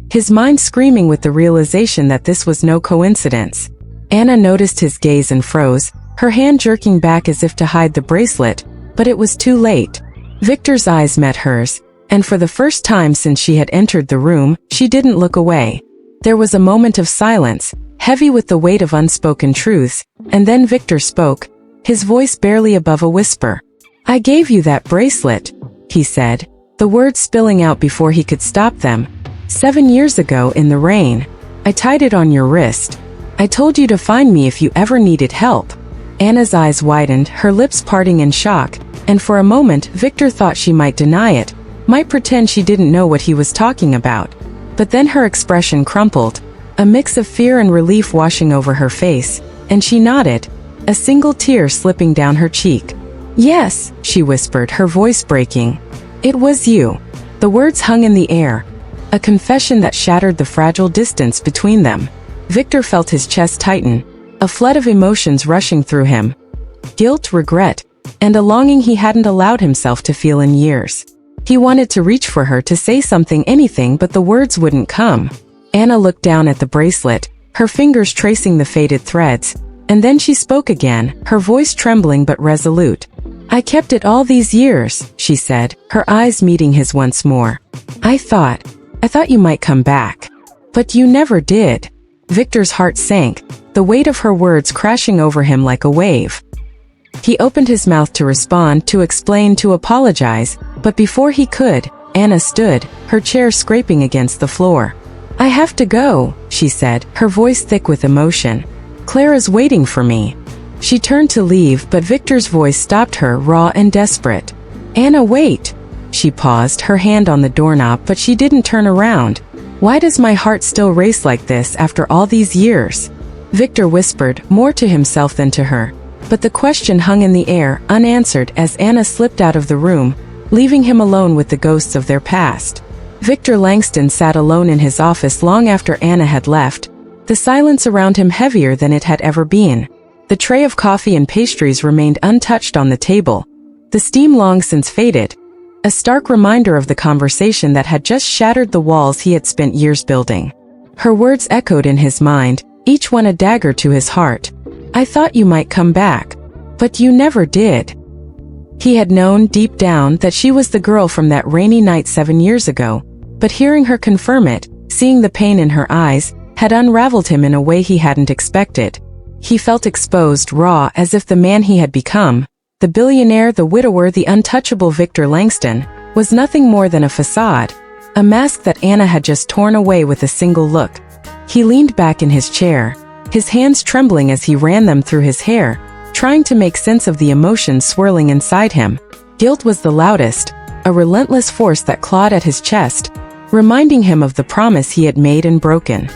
his mind screaming with the realization that this was no coincidence. Anna noticed his gaze and froze, her hand jerking back as if to hide the bracelet, but it was too late. Victor's eyes met hers, and for the first time since she had entered the room, she didn't look away. There was a moment of silence, heavy with the weight of unspoken truths, and then Victor spoke, his voice barely above a whisper. "I gave you that bracelet," he said, the words spilling out before he could stop them. 7 years ago in the rain. I tied it on your wrist. I told you to find me if you ever needed help." Anna's eyes widened, her lips parting in shock, and for a moment Victor thought she might deny it, might pretend she didn't know what he was talking about. But then her expression crumpled, a mix of fear and relief washing over her face, and she nodded, a single tear slipping down her cheek. "Yes," she whispered, her voice breaking. "It was you." The words hung in the air, a confession that shattered the fragile distance between them. Victor felt his chest tighten, a flood of emotions rushing through him. Guilt, regret, and a longing he hadn't allowed himself to feel in years. He wanted to reach for her, to say something, anything, but the words wouldn't come. Anna looked down at the bracelet, her fingers tracing the faded threads, and then she spoke again, her voice trembling but resolute. "I kept it all these years," she said, her eyes meeting his once more. I thought you might come back. But you never did." Victor's heart sank, the weight of her words crashing over him like a wave. He opened his mouth to respond, to explain, to apologize, but before he could, Anna stood, her chair scraping against the floor. "I have to go," she said, her voice thick with emotion. "Clara's waiting for me." She turned to leave, but Victor's voice stopped her, raw and desperate. "Anna, wait." She paused, her hand on the doorknob, but she didn't turn around. "Why does my heart still race like this after all these years?" Victor whispered, more to himself than to her. But the question hung in the air, unanswered, as Anna slipped out of the room, leaving him alone with the ghosts of their past. Victor Langston sat alone in his office long after Anna had left, the silence around him heavier than it had ever been. The tray of coffee and pastries remained untouched on the table, the steam long since faded, a stark reminder of the conversation that had just shattered the walls he had spent years building. Her words echoed in his mind, each one a dagger to his heart. "I thought you might come back. But you never did." He had known deep down that she was the girl from that rainy night 7 years ago, but hearing her confirm it, seeing the pain in her eyes, had unraveled him in a way he hadn't expected. He felt exposed, raw, as if the man he had become, the billionaire, the widower, the untouchable Victor Langston, was nothing more than a facade, a mask that Anna had just torn away with a single look. He leaned back in his chair, his hands trembling as he ran them through his hair, trying to make sense of the emotions swirling inside him. Guilt was the loudest, a relentless force that clawed at his chest, reminding him of the promise he had made and broken.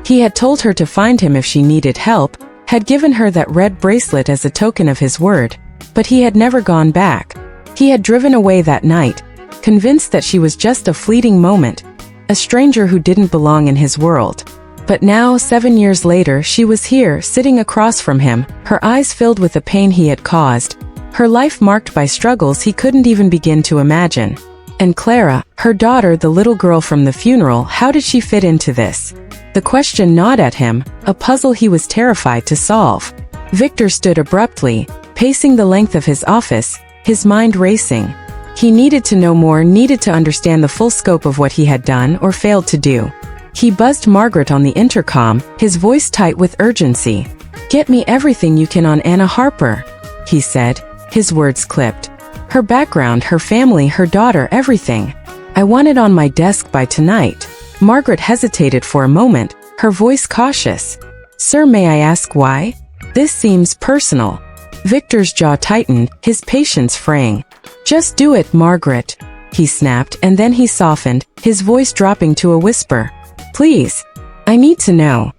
He had told her to find him if she needed help, had given her that red bracelet as a token of his word, but he had never gone back. He had driven away that night, convinced that she was just a fleeting moment, a stranger who didn't belong in his world. But now, 7 years later, she was here, sitting across from him, her eyes filled with the pain he had caused, her life marked by struggles he couldn't even begin to imagine. And Clara, her daughter, the little girl from the funeral, how did she fit into this? The question gnawed at him, a puzzle he was terrified to solve. Victor stood abruptly, pacing the length of his office, his mind racing. He needed to know more, needed to understand the full scope of what he had done or failed to do. He buzzed Margaret on the intercom, his voice tight with urgency. "Get me everything you can on Anna Harper," he said, his words clipped. "Her background, her family, her daughter, everything. I want it on my desk by tonight." Margaret hesitated for a moment, her voice cautious. "Sir, may I ask why? This seems personal." Victor's jaw tightened, his patience fraying. "Just do it, Margaret," he snapped, and then he softened, his voice dropping to a whisper. "Please. I need to know."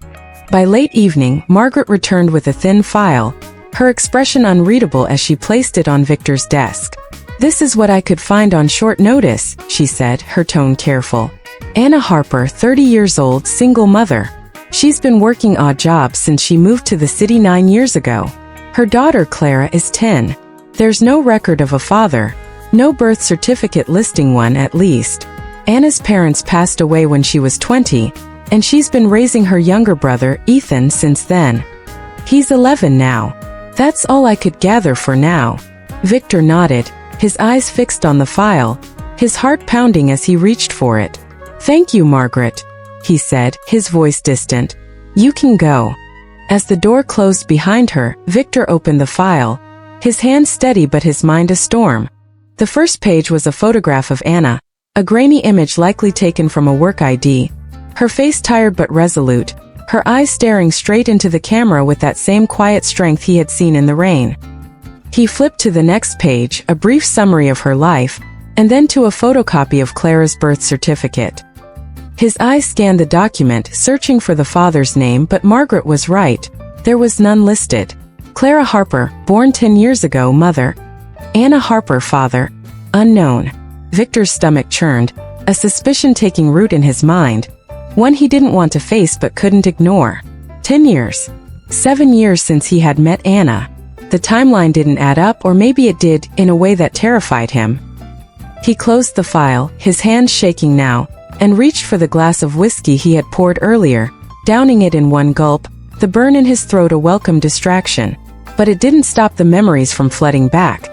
By late evening, Margaret returned with a thin file, her expression unreadable as she placed it on Victor's desk. "This is what I could find on short notice," she said, her tone careful. "Anna Harper, 30 years old, single mother. She's been working odd jobs since she moved to the city 9 years ago. Her daughter Clara is 10. There's no record of a father, no birth certificate listing one at least. Anna's parents passed away when she was 20, and she's been raising her younger brother, Ethan, since then. He's 11 now. That's all I could gather for now." Victor nodded, his eyes fixed on the file, his heart pounding as he reached for it. "Thank you, Margaret," he said, his voice distant. "You can go." As the door closed behind her, Victor opened the file, his hand steady but his mind a storm. The first page was a photograph of Anna, a grainy image likely taken from a work ID, her face tired but resolute, her eyes staring straight into the camera with that same quiet strength he had seen in the rain. He flipped to the next page, a brief summary of her life, and then to a photocopy of Clara's birth certificate. His eyes scanned the document, searching for the father's name, but Margaret was right. There was none listed. Clara Harper, born 10 years ago, mother. Anna Harper, father. Unknown. Victor's stomach churned, a suspicion taking root in his mind. One he didn't want to face but couldn't ignore. 10 years. 7 years since he had met Anna. The timeline didn't add up, or maybe it did, in a way that terrified him. He closed the file, his hands shaking now, and reached for the glass of whiskey he had poured earlier, downing it in one gulp, the burn in his throat a welcome distraction. But it didn't stop the memories from flooding back.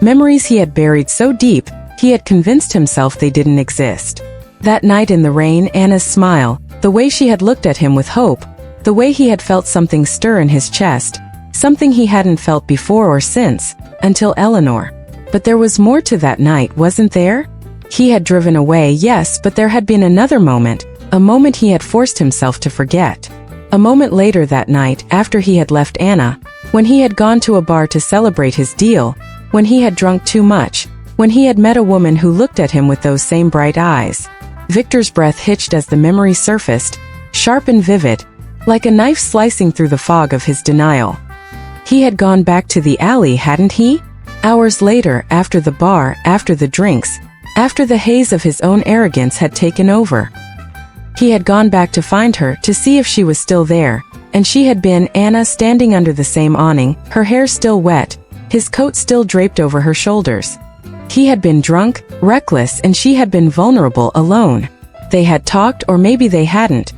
Memories he had buried so deep, he had convinced himself they didn't exist. That night in the rain, Anna's smile, the way she had looked at him with hope, the way he had felt something stir in his chest, something he hadn't felt before or since, until Eleanor. But there was more to that night, wasn't there? He had driven away, yes, but there had been another moment, a moment he had forced himself to forget. A moment later that night, after he had left Anna, when he had gone to a bar to celebrate his deal, when he had drunk too much, when he had met a woman who looked at him with those same bright eyes. Victor's breath hitched as the memory surfaced, sharp and vivid, like a knife slicing through the fog of his denial. He had gone back to the alley, hadn't he? Hours later, after the bar, after the drinks, after the haze of his own arrogance had taken over. He had gone back to find her, to see if she was still there, and she had been. Anna standing under the same awning, her hair still wet, his coat still draped over her shoulders. He had been drunk, reckless, and she had been vulnerable, alone. They had talked, or maybe they hadn't.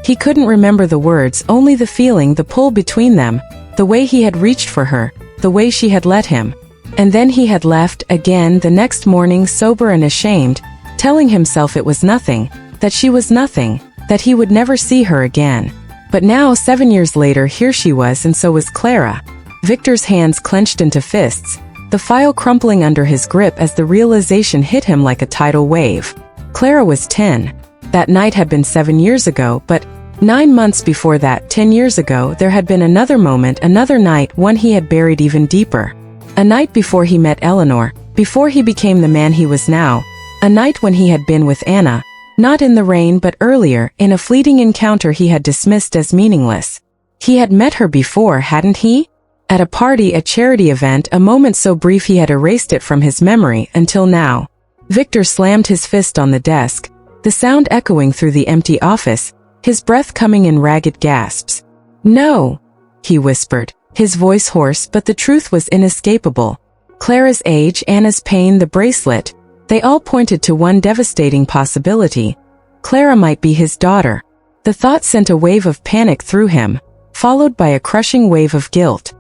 He couldn't remember the words, only the feeling, the pull between them, the way he had reached for her, the way she had let him. And then he had left, again, the next morning, sober and ashamed, telling himself it was nothing, that she was nothing, that he would never see her again. But now, 7 years later, here she was, and so was Clara. Victor's hands clenched into fists, the file crumpling under his grip as the realization hit him like a tidal wave. Clara was 10. That night had been 7 years ago, but 9 months before that, 10 years ago, there had been another moment, another night, one he had buried even deeper. A night before he met Eleanor, before he became the man he was now. A night when he had been with Anna, not in the rain but earlier, in a fleeting encounter he had dismissed as meaningless. He had met her before, hadn't he? At a party, a charity event, a moment so brief he had erased it from his memory until now. Victor slammed his fist on the desk, the sound echoing through the empty office, his breath coming in ragged gasps. "No," he whispered, his voice hoarse, but the truth was inescapable. Clara's age, Anna's pain, the bracelet, they all pointed to one devastating possibility. Clara might be his daughter. The thought sent a wave of panic through him, followed by a crushing wave of guilt.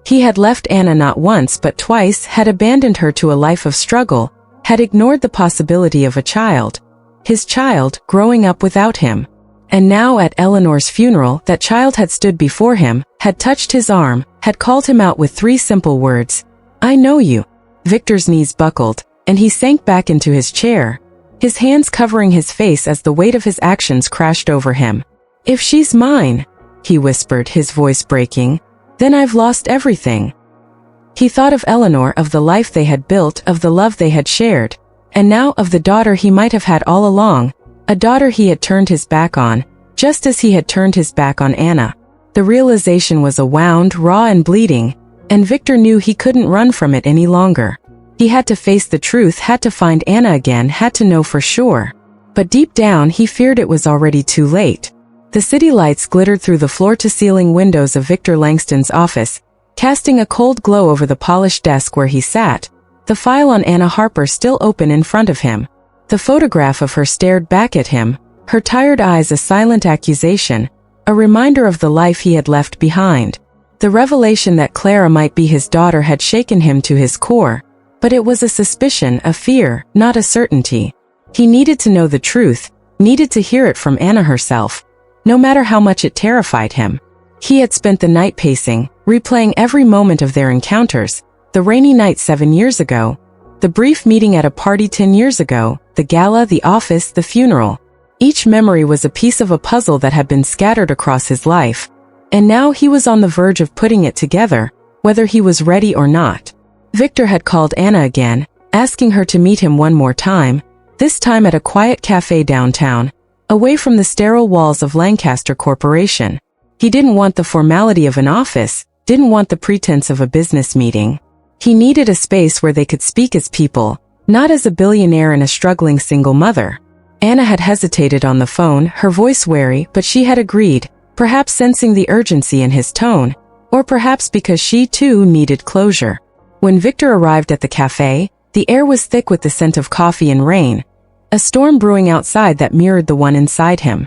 He had left Anna not once but twice, had abandoned her to a life of struggle, had ignored the possibility of a child. His child, growing up without him. And now at Eleanor's funeral, that child had stood before him, had touched his arm, had called him out with 3 simple words. "I know you." Victor's knees buckled, and he sank back into his chair, his hands covering his face as the weight of his actions crashed over him. "If she's mine," he whispered, his voice breaking, "then I've lost everything." He thought of Eleanor, of the life they had built, of the love they had shared, and now of the daughter he might have had all along, a daughter he had turned his back on, just as he had turned his back on Anna. The realization was a wound, raw and bleeding, and Victor knew he couldn't run from it any longer. He had to face the truth, had to find Anna again, had to know for sure. But deep down he feared it was already too late. The city lights glittered through the floor-to-ceiling windows of Victor Langston's office, casting a cold glow over the polished desk where he sat, the file on Anna Harper still open in front of him. The photograph of her stared back at him, her tired eyes a silent accusation, a reminder of the life he had left behind. The revelation that Clara might be his daughter had shaken him to his core, but it was a suspicion, a fear, not a certainty. He needed to know the truth, needed to hear it from Anna herself, no matter how much it terrified him. He had spent the night pacing, replaying every moment of their encounters, the rainy night 7 years ago, the brief meeting at a party 10 years ago, the gala, the office, the funeral. Each memory was a piece of a puzzle that had been scattered across his life, and now he was on the verge of putting it together, whether he was ready or not. Victor had called Anna again, asking her to meet him one more time, this time at a quiet cafe downtown, away from the sterile walls of Lancaster Corporation. He didn't want the formality of an office, didn't want the pretense of a business meeting. He needed a space where they could speak as people, not as a billionaire and a struggling single mother. Anna had hesitated on the phone, her voice wary, but she had agreed, perhaps sensing the urgency in his tone, or perhaps because she too needed closure. When Victor arrived at the cafe, the air was thick with the scent of coffee and rain, a storm brewing outside that mirrored the one inside him.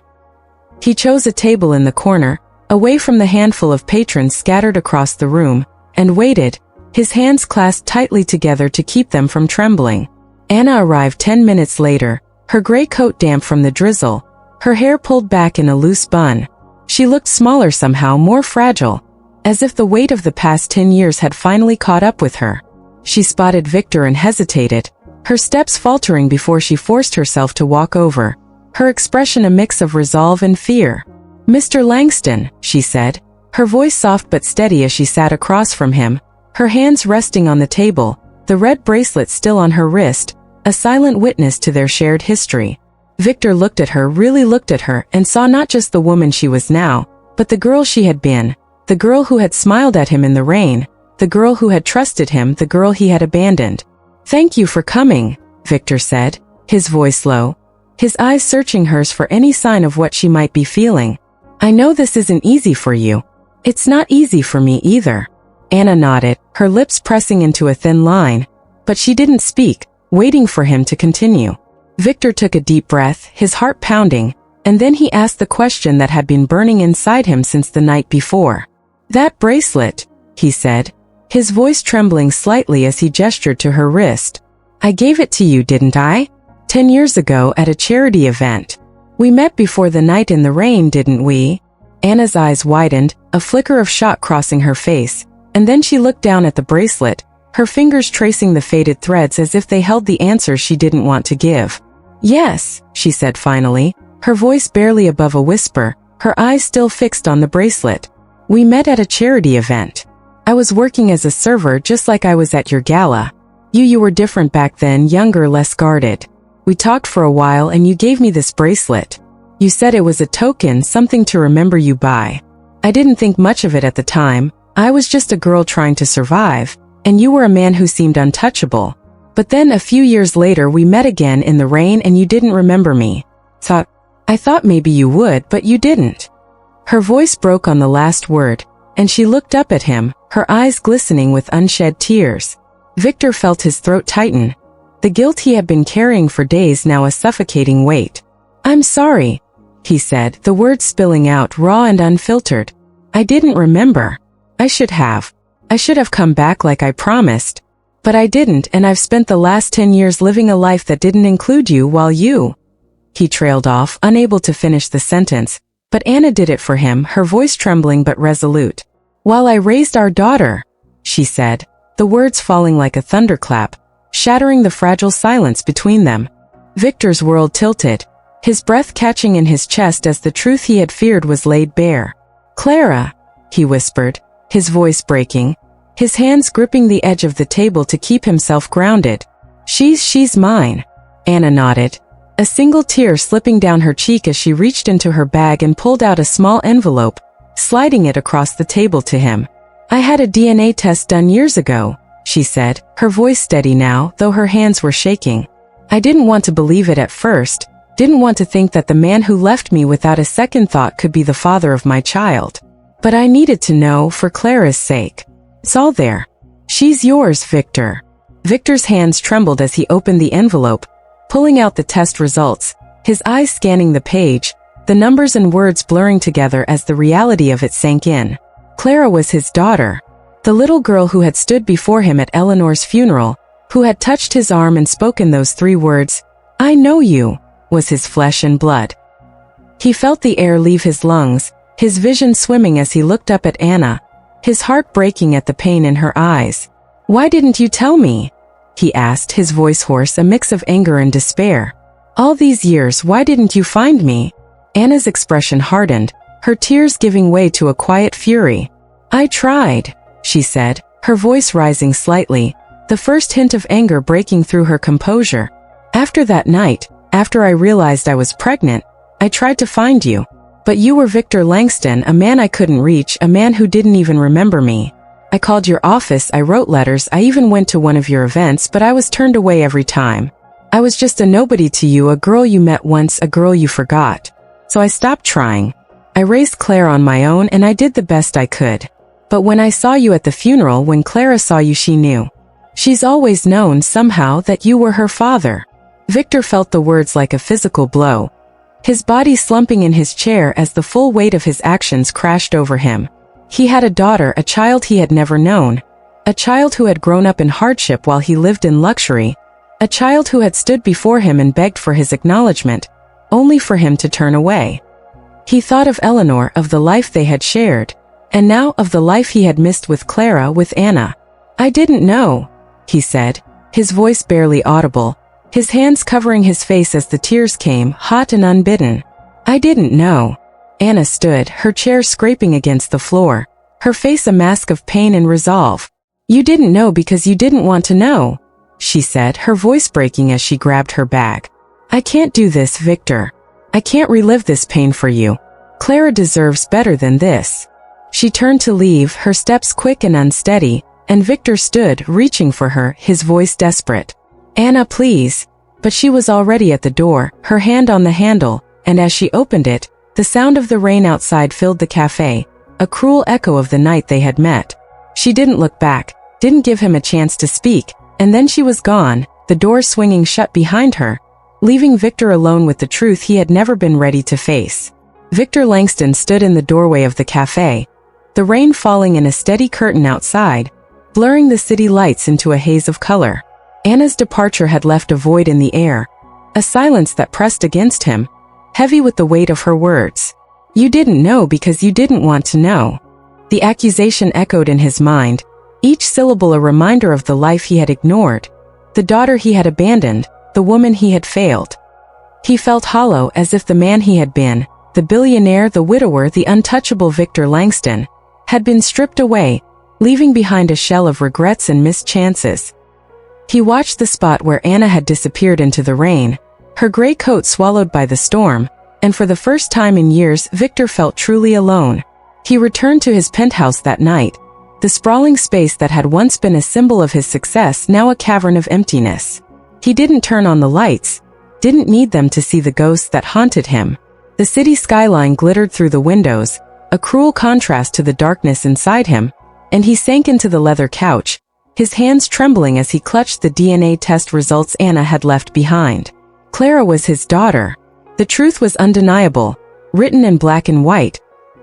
He chose a table in the corner, away from the handful of patrons scattered across the room, and waited, his hands clasped tightly together to keep them from trembling. Anna arrived 10 minutes later, her gray coat damp from the drizzle, her hair pulled back in a loose bun. She looked smaller somehow, more fragile, as if the weight of the past 10 years had finally caught up with her. She spotted Victor and hesitated, her steps faltering before she forced herself to walk over, her expression a mix of resolve and fear. "Mr. Langston," she said, her voice soft but steady as she sat across from him, her hands resting on the table, the red bracelet still on her wrist, a silent witness to their shared history. Victor looked at her, really looked at her, and saw not just the woman she was now, but the girl she had been, the girl who had smiled at him in the rain, the girl who had trusted him, the girl he had abandoned. "Thank you for coming," Victor said, his voice low, his eyes searching hers for any sign of what she might be feeling. "I know this isn't easy for you. It's not easy for me either." Anna nodded, her lips pressing into a thin line, but she didn't speak, waiting for him to continue. Victor took a deep breath, his heart pounding, and then he asked the question that had been burning inside him since the night before. "That bracelet," he said, his voice trembling slightly as he gestured to her wrist. "I gave it to you, didn't I? 10 years ago at a charity event. We met before the night in the rain, didn't we?" Anna's eyes widened, a flicker of shock crossing her face, and then she looked down at the bracelet, her fingers tracing the faded threads as if they held the answer she didn't want to give. "Yes," she said finally, her voice barely above a whisper, her eyes still fixed on the bracelet. "We met at a charity event. I was working as a server just like I was at your gala. You were different back then, younger, less guarded. We talked for a while and you gave me this bracelet. You said it was a token, something to remember you by. I didn't think much of it at the time. I was just a girl trying to survive, and you were a man who seemed untouchable. But then a few years later we met again in the rain and you didn't remember me. I thought maybe you would, but you didn't." Her voice broke on the last word, and she looked up at him, her eyes glistening with unshed tears. Victor felt his throat tighten, the guilt he had been carrying for days now a suffocating weight. "I'm sorry," he said, the words spilling out raw and unfiltered. "I didn't remember. I should have. I should have come back like I promised. But I didn't, and I've spent the last 10 years living a life that didn't include you while you—" He trailed off, unable to finish the sentence, but Anna did it for him, her voice trembling but resolute. "While I raised our daughter," she said, the words falling like a thunderclap, shattering the fragile silence between them. Victor's world tilted, his breath catching in his chest as the truth he had feared was laid bare. "Clara," he whispered, his voice breaking, his hands gripping the edge of the table to keep himself grounded. She's mine." Anna nodded, a single tear slipping down her cheek as she reached into her bag and pulled out a small envelope, sliding it across the table to him. "I had a DNA test done years ago," she said, her voice steady now, though her hands were shaking. "I didn't want to believe it at first, didn't want to think that the man who left me without a second thought could be the father of my child. But I needed to know, for Clara's sake. It's all there. She's yours, Victor." Victor's hands trembled as he opened the envelope, pulling out the test results, his eyes scanning the page, the numbers and words blurring together as the reality of it sank in. Clara was his daughter, the little girl who had stood before him at Eleanor's funeral, who had touched his arm and spoken those 3 words, "I know you," was his flesh and blood. He felt the air leave his lungs, his vision swimming as he looked up at Anna, his heart breaking at the pain in her eyes. "Why didn't you tell me?" he asked, his voice hoarse, a mix of anger and despair. All these years, why didn't you find me? Anna's expression hardened, her tears giving way to a quiet fury. I tried, she said, her voice rising slightly, the first hint of anger breaking through her composure. After that night, after I realized I was pregnant, I tried to find you. But you were Victor Langston, a man I couldn't reach, a man who didn't even remember me. I called your office, I wrote letters, I even went to one of your events, but I was turned away every time. I was just a nobody to you, a girl you met once, a girl you forgot. So I stopped trying. I raised Clara on my own and I did the best I could. But when I saw you at the funeral, when Clara saw you, she knew. She's always known somehow that you were her father. Victor felt the words like a physical blow, his body slumping in his chair as the full weight of his actions crashed over him. He had a daughter, a child he had never known, a child who had grown up in hardship while he lived in luxury, a child who had stood before him and begged for his acknowledgement, only for him to turn away. He thought of Eleanor, of the life they had shared, and now of the life he had missed with Clara, with Anna. I didn't know, he said, his voice barely audible, his hands covering his face as the tears came, hot and unbidden. I didn't know. Anna stood, her chair scraping against the floor, her face a mask of pain and resolve. You didn't know because you didn't want to know, she said, her voice breaking as she grabbed her bag. I can't do this, Victor. I can't relive this pain for you. Clara deserves better than this. She turned to leave, her steps quick and unsteady, and Victor stood, reaching for her, his voice desperate. Anna, please. But she was already at the door, her hand on the handle, and as she opened it, the sound of the rain outside filled the cafe, a cruel echo of the night they had met. She didn't look back, didn't give him a chance to speak, and then she was gone, the door swinging shut behind her, leaving Victor alone with the truth he had never been ready to face. Victor Langston stood in the doorway of the cafe, the rain falling in a steady curtain outside, blurring the city lights into a haze of color. Anna's departure had left a void in the air, a silence that pressed against him, heavy with the weight of her words. You didn't know because you didn't want to know. The accusation echoed in his mind, each syllable a reminder of the life he had ignored, the daughter he had abandoned, the woman he had failed. He felt hollow, as if the man he had been, the billionaire, the widower, the untouchable Victor Langston, had been stripped away, leaving behind a shell of regrets and missed chances. He watched the spot where Anna had disappeared into the rain, her gray coat swallowed by the storm, and for the first time in years Victor felt truly alone. He returned to his penthouse that night, the sprawling space that had once been a symbol of his success, now a cavern of emptiness. He didn't turn on the lights, didn't need them to see the ghosts that haunted him. The city skyline glittered through the windows, a cruel contrast to the darkness inside him, and he sank into the leather couch, his hands trembling as he clutched the DNA test results Anna had left behind. Clara was his daughter. The truth was undeniable, written in black and white,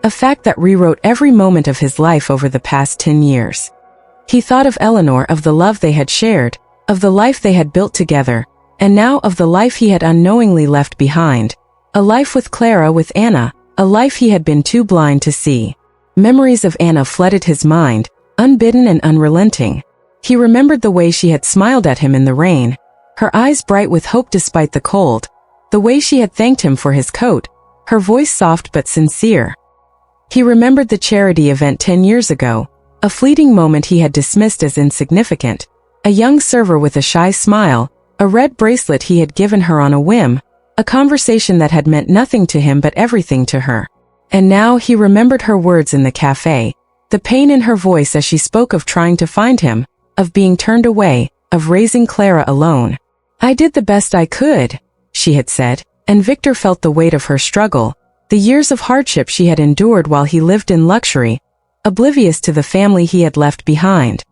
a fact that rewrote every moment of his life over the past 10 years. He thought of Eleanor, of the love they had shared, of the life they had built together, and now of the life he had unknowingly left behind. A life with Clara, with Anna, a life he had been too blind to see. Memories of Anna flooded his mind, unbidden and unrelenting. He remembered the way she had smiled at him in the rain, her eyes bright with hope despite the cold, the way she had thanked him for his coat, her voice soft but sincere. He remembered the charity event 10 years ago, a fleeting moment he had dismissed as insignificant, a young server with a shy smile, a red bracelet he had given her on a whim, a conversation that had meant nothing to him but everything to her. And now he remembered her words in the cafe, the pain in her voice as she spoke of trying to find him, of being turned away, of raising Clara alone. I did the best I could, she had said, and Victor felt the weight of her struggle, the years of hardship she had endured while he lived in luxury, oblivious to the family he had left behind.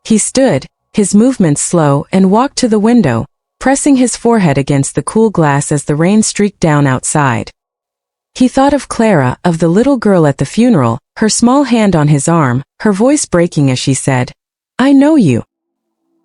He stood, his movements slow, and walked to the window, pressing his forehead against the cool glass as the rain streaked down outside. He thought of Clara, of the little girl at the funeral, her small hand on his arm, her voice breaking as she said, I know you.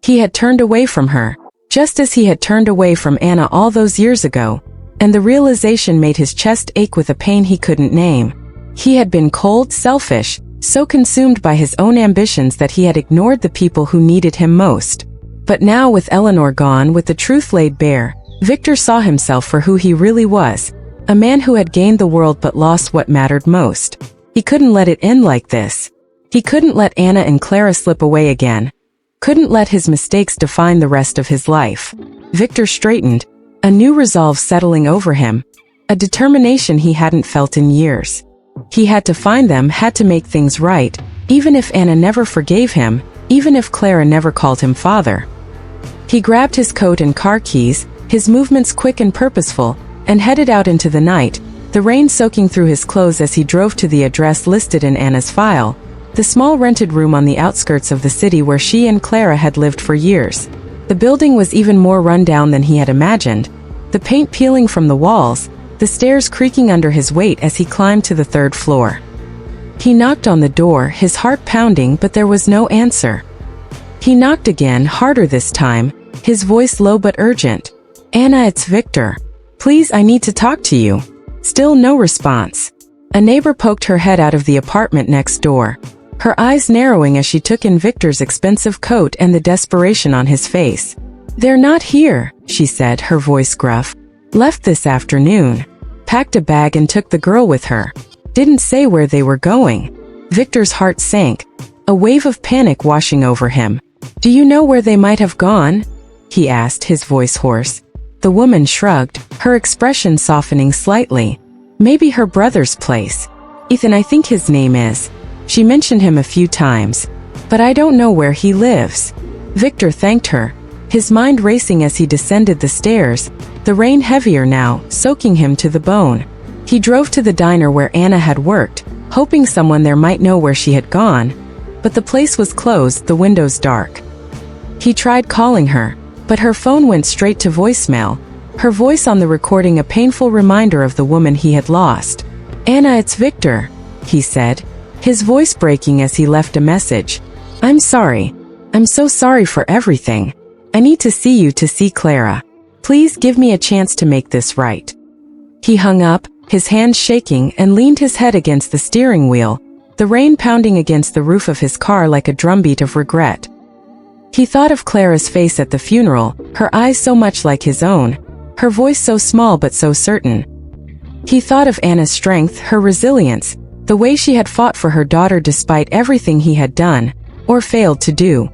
He had turned away from her, just as he had turned away from Anna all those years ago, and the realization made his chest ache with a pain he couldn't name. He had been cold, selfish, so consumed by his own ambitions that he had ignored the people who needed him most. But now, with Eleanor gone, with the truth laid bare, Victor saw himself for who he really was, a man who had gained the world but lost what mattered most. He couldn't let it end like this. He couldn't let Anna and Clara slip away again. Couldn't let his mistakes define the rest of his life. Victor straightened, a new resolve settling over him, a determination he hadn't felt in years. He had to find them, had to make things right, even if Anna never forgave him, even if Clara never called him father. He grabbed his coat and car keys, his movements quick and purposeful, and headed out into the night, the rain soaking through his clothes as he drove to the address listed in Anna's file, the small rented room on the outskirts of the city where she and Clara had lived for years. The building was even more run down than he had imagined, the paint peeling from the walls, the stairs creaking under his weight as he climbed to the third floor. He knocked on the door, his heart pounding, but there was no answer. He knocked again, harder this time, his voice low but urgent. "Anna, it's Victor. Please, I need to talk to you." Still no response. A neighbor poked her head out of the apartment next door, her eyes narrowing as she took in Victor's expensive coat and the desperation on his face. "They're not here," she said, her voice gruff. "Left this afternoon. Packed a bag and took the girl with her. Didn't say where they were going." Victor's heart sank, a wave of panic washing over him. "Do you know where they might have gone?" he asked, his voice hoarse. The woman shrugged, her expression softening slightly. "Maybe her brother's place. Ethan, I think his name is. She mentioned him a few times. But I don't know where he lives." Victor thanked her, his mind racing as he descended the stairs, the rain heavier now, soaking him to the bone. He drove to the diner where Anna had worked, hoping someone there might know where she had gone. But the place was closed, the windows dark. He tried calling her, but her phone went straight to voicemail, her voice on the recording a painful reminder of the woman he had lost. "Anna, it's Victor," he said, his voice breaking as he left a message. "I'm sorry. I'm so sorry for everything. I need to see you, to see Clara. Please give me a chance to make this right." He hung up, his hands shaking, and leaned his head against the steering wheel, the rain pounding against the roof of his car like a drumbeat of regret. He thought of Clara's face at the funeral, her eyes so much like his own, her voice so small but so certain. He thought of Anna's strength, her resilience, the way she had fought for her daughter despite everything he had done, or failed to do.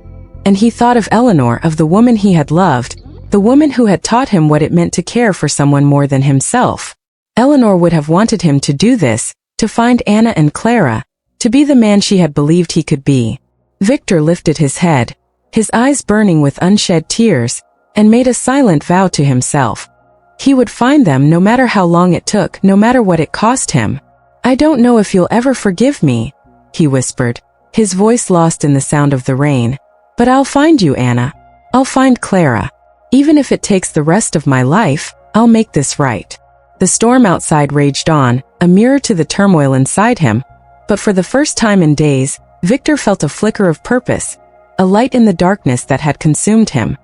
And he thought of Eleanor, of the woman he had loved, the woman who had taught him what it meant to care for someone more than himself. Eleanor would have wanted him to do this, to find Anna and Clara, to be the man she had believed he could be. Victor lifted his head, his eyes burning with unshed tears, and made a silent vow to himself. He would find them no matter how long it took, no matter what it cost him. "I don't know if you'll ever forgive me," he whispered, his voice lost in the sound of the rain. "But I'll find you, Anna. I'll find Clara. Even if it takes the rest of my life, I'll make this right." The storm outside raged on, a mirror to the turmoil inside him, but for the first time in days, Victor felt a flicker of purpose, a light in the darkness that had consumed him.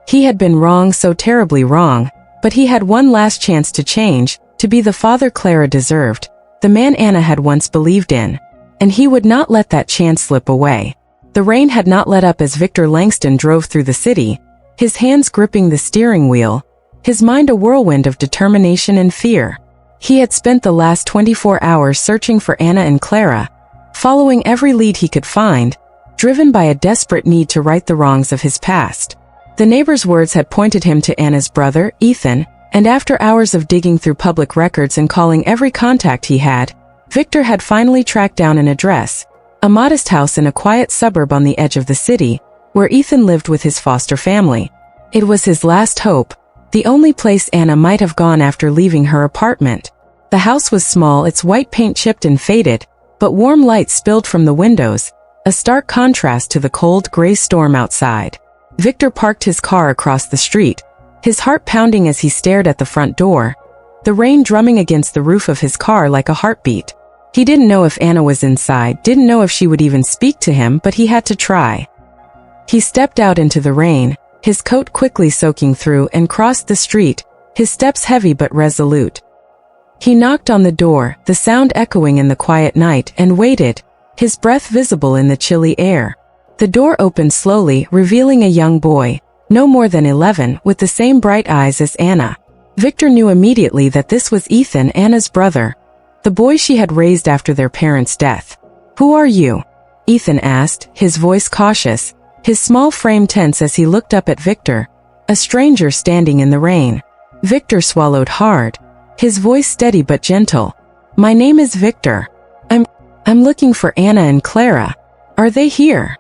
He had been wrong, so terribly wrong, but he had one last chance to change, to be the father Clara deserved, the man Anna had once believed in, and he would not let that chance slip away. The rain had not let up as Victor Langston drove through the city, his hands gripping the steering wheel, his mind a whirlwind of determination and fear. He had spent the last 24 hours searching for Anna and Clara, following every lead he could find, driven by a desperate need to right the wrongs of his past. The neighbor's words had pointed him to Anna's brother, Ethan, and after hours of digging through public records and calling every contact he had, Victor had finally tracked down an address, a modest house in a quiet suburb on the edge of the city, where Ethan lived with his foster family. It was his last hope, the only place Anna might have gone after leaving her apartment. The house was small, its white paint chipped and faded, but warm light spilled from the windows, a stark contrast to the cold gray storm outside. Victor parked his car across the street, his heart pounding as he stared at the front door, the rain drumming against the roof of his car like a heartbeat. He didn't know if Anna was inside, didn't know if she would even speak to him, but he had to try. He stepped out into the rain, his coat quickly soaking through, and crossed the street, his steps heavy but resolute. He knocked on the door, the sound echoing in the quiet night, and waited, his breath visible in the chilly air. The door opened slowly, revealing a young boy, no more than 11, with the same bright eyes as Anna. Victor knew immediately that this was Ethan, Anna's brother, the boy she had raised after their parents' death. "Who are you?" Ethan asked, his voice cautious, his small frame tense as he looked up at Victor, a stranger standing in the rain. Victor swallowed hard, his voice steady but gentle. "My name is Victor. I'm looking for Anna and Clara. Are they here?"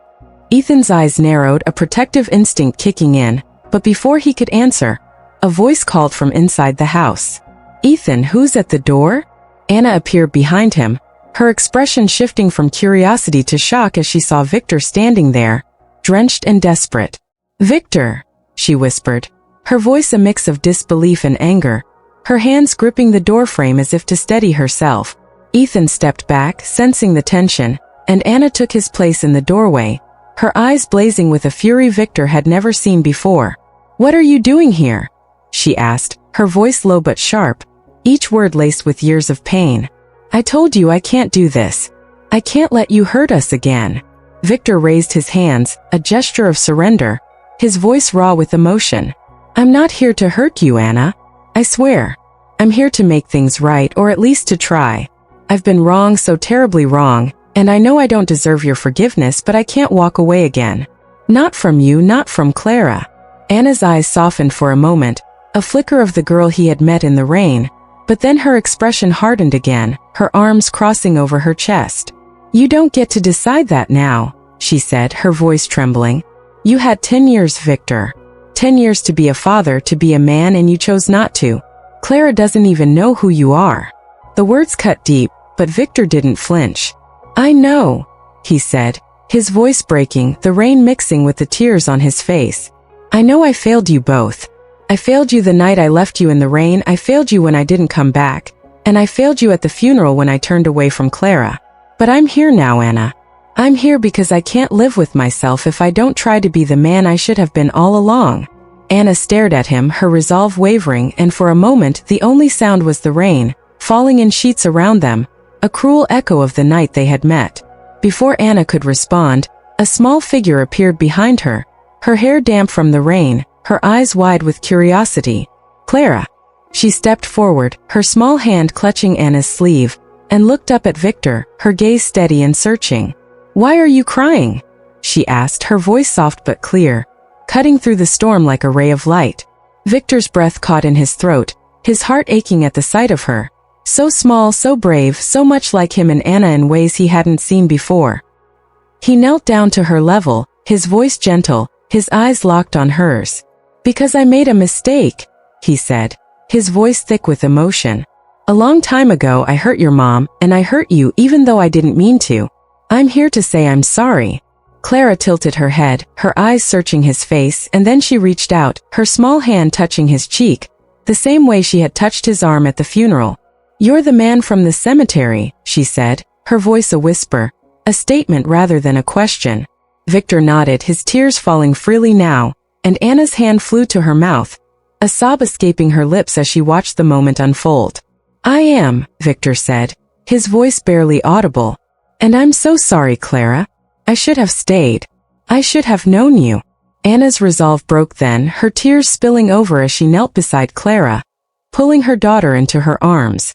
Ethan's eyes narrowed, a protective instinct kicking in, but before he could answer, a voice called from inside the house. "Ethan, who's at the door?" Anna appeared behind him, her expression shifting from curiosity to shock as she saw Victor standing there, drenched and desperate. "Victor," she whispered, her voice a mix of disbelief and anger, her hands gripping the doorframe as if to steady herself. Ethan stepped back, sensing the tension, and Anna took his place in the doorway, her eyes blazing with a fury Victor had never seen before. "What are you doing here?" she asked, her voice low but sharp, each word laced with years of pain. "I told you I can't do this. I can't let you hurt us again." Victor raised his hands, a gesture of surrender, his voice raw with emotion. "I'm not here to hurt you, Anna. I swear. I'm here to make things right, or at least to try. I've been wrong, so terribly wrong, and I know I don't deserve your forgiveness, but I can't walk away again. Not from you, not from Clara." Anna's eyes softened for a moment, a flicker of the girl he had met in the rain, but then her expression hardened again, her arms crossing over her chest. "You don't get to decide that now," she said, her voice trembling. "You had 10 years, Victor. 10 years to be a father, to be a man, and you chose not to. Clara doesn't even know who you are." The words cut deep, but Victor didn't flinch. "I know," he said, his voice breaking, the rain mixing with the tears on his face. "I know I failed you both. I failed you the night I left you in the rain, I failed you when I didn't come back, and I failed you at the funeral when I turned away from Clara. But I'm here now, Anna. I'm here because I can't live with myself if I don't try to be the man I should have been all along." Anna stared at him, her resolve wavering, and for a moment the only sound was the rain, falling in sheets around them, a cruel echo of the night they had met. Before Anna could respond, a small figure appeared behind her, her hair damp from the rain, her eyes wide with curiosity. "Clara." She stepped forward, her small hand clutching Anna's sleeve, and looked up at Victor, her gaze steady and searching. "Why are you crying?" she asked, her voice soft but clear, cutting through the storm like a ray of light. Victor's breath caught in his throat, his heart aching at the sight of her. So small, so brave, so much like him and Anna in ways he hadn't seen before. He knelt down to her level, his voice gentle, his eyes locked on hers. "Because I made a mistake," he said, his voice thick with emotion. "A long time ago I hurt your mom, and I hurt you even though I didn't mean to. I'm here to say I'm sorry." Clara tilted her head, her eyes searching his face, and then she reached out, her small hand touching his cheek, the same way she had touched his arm at the funeral. "You're the man from the cemetery," she said, her voice a whisper, a statement rather than a question. Victor nodded, his tears falling freely now, and Anna's hand flew to her mouth, a sob escaping her lips as she watched the moment unfold. "I am," Victor said, his voice barely audible. "And I'm so sorry, Clara. I should have stayed. I should have known you." Anna's resolve broke then, her tears spilling over as she knelt beside Clara, pulling her daughter into her arms.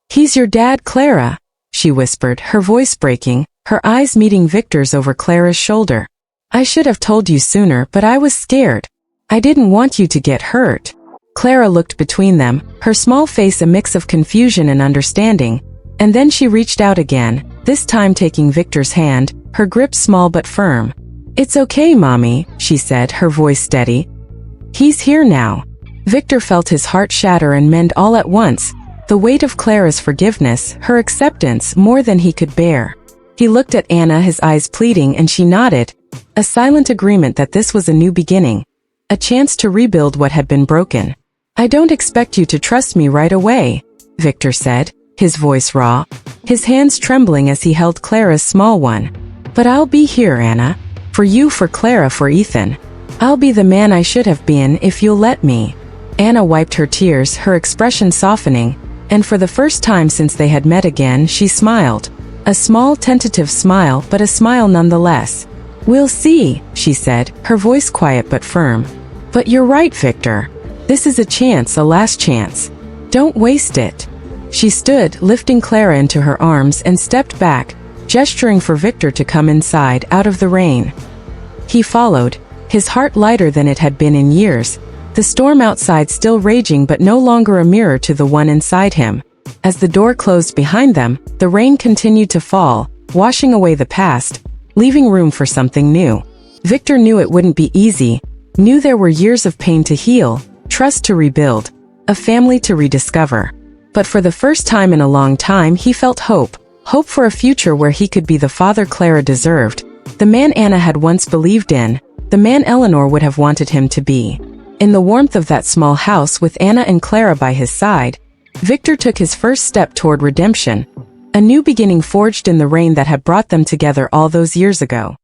"He's your dad, Clara," she whispered, her voice breaking, her eyes meeting Victor's over Clara's shoulder. "I should have told you sooner, but I was scared. I didn't want you to get hurt." Clara looked between them, her small face a mix of confusion and understanding, and then she reached out again, this time taking Victor's hand, her grip small but firm. "It's okay, Mommy," she said, her voice steady. "He's here now." Victor felt his heart shatter and mend all at once, the weight of Clara's forgiveness, her acceptance, more than he could bear. He looked at Anna, his eyes pleading, and she nodded, a silent agreement that this was a new beginning, a chance to rebuild what had been broken. "I don't expect you to trust me right away," Victor said, his voice raw, his hands trembling as he held Clara's small one. "But I'll be here, Anna. For you, for Clara, for Ethan. I'll be the man I should have been if you'll let me." Anna wiped her tears, her expression softening, and for the first time since they had met again, she smiled. A small, tentative smile, but a smile nonetheless. "We'll see," she said, her voice quiet but firm. "But you're right, Victor. This is a chance, a last chance. Don't waste it." She stood, lifting Clara into her arms and stepped back, gesturing for Victor to come inside, out of the rain. He followed, his heart lighter than it had been in years, the storm outside still raging but no longer a mirror to the one inside him. As the door closed behind them, the rain continued to fall, washing away the past, leaving room for something new. Victor knew it wouldn't be easy, knew there were years of pain to heal, trust to rebuild, a family to rediscover. But for the first time in a long time he felt hope for a future where he could be the father Clara deserved, the man Anna had once believed in, the man Eleanor would have wanted him to be. In the warmth of that small house with Anna and Clara by his side, Victor took his first step toward redemption, a new beginning forged in the rain that had brought them together all those years ago.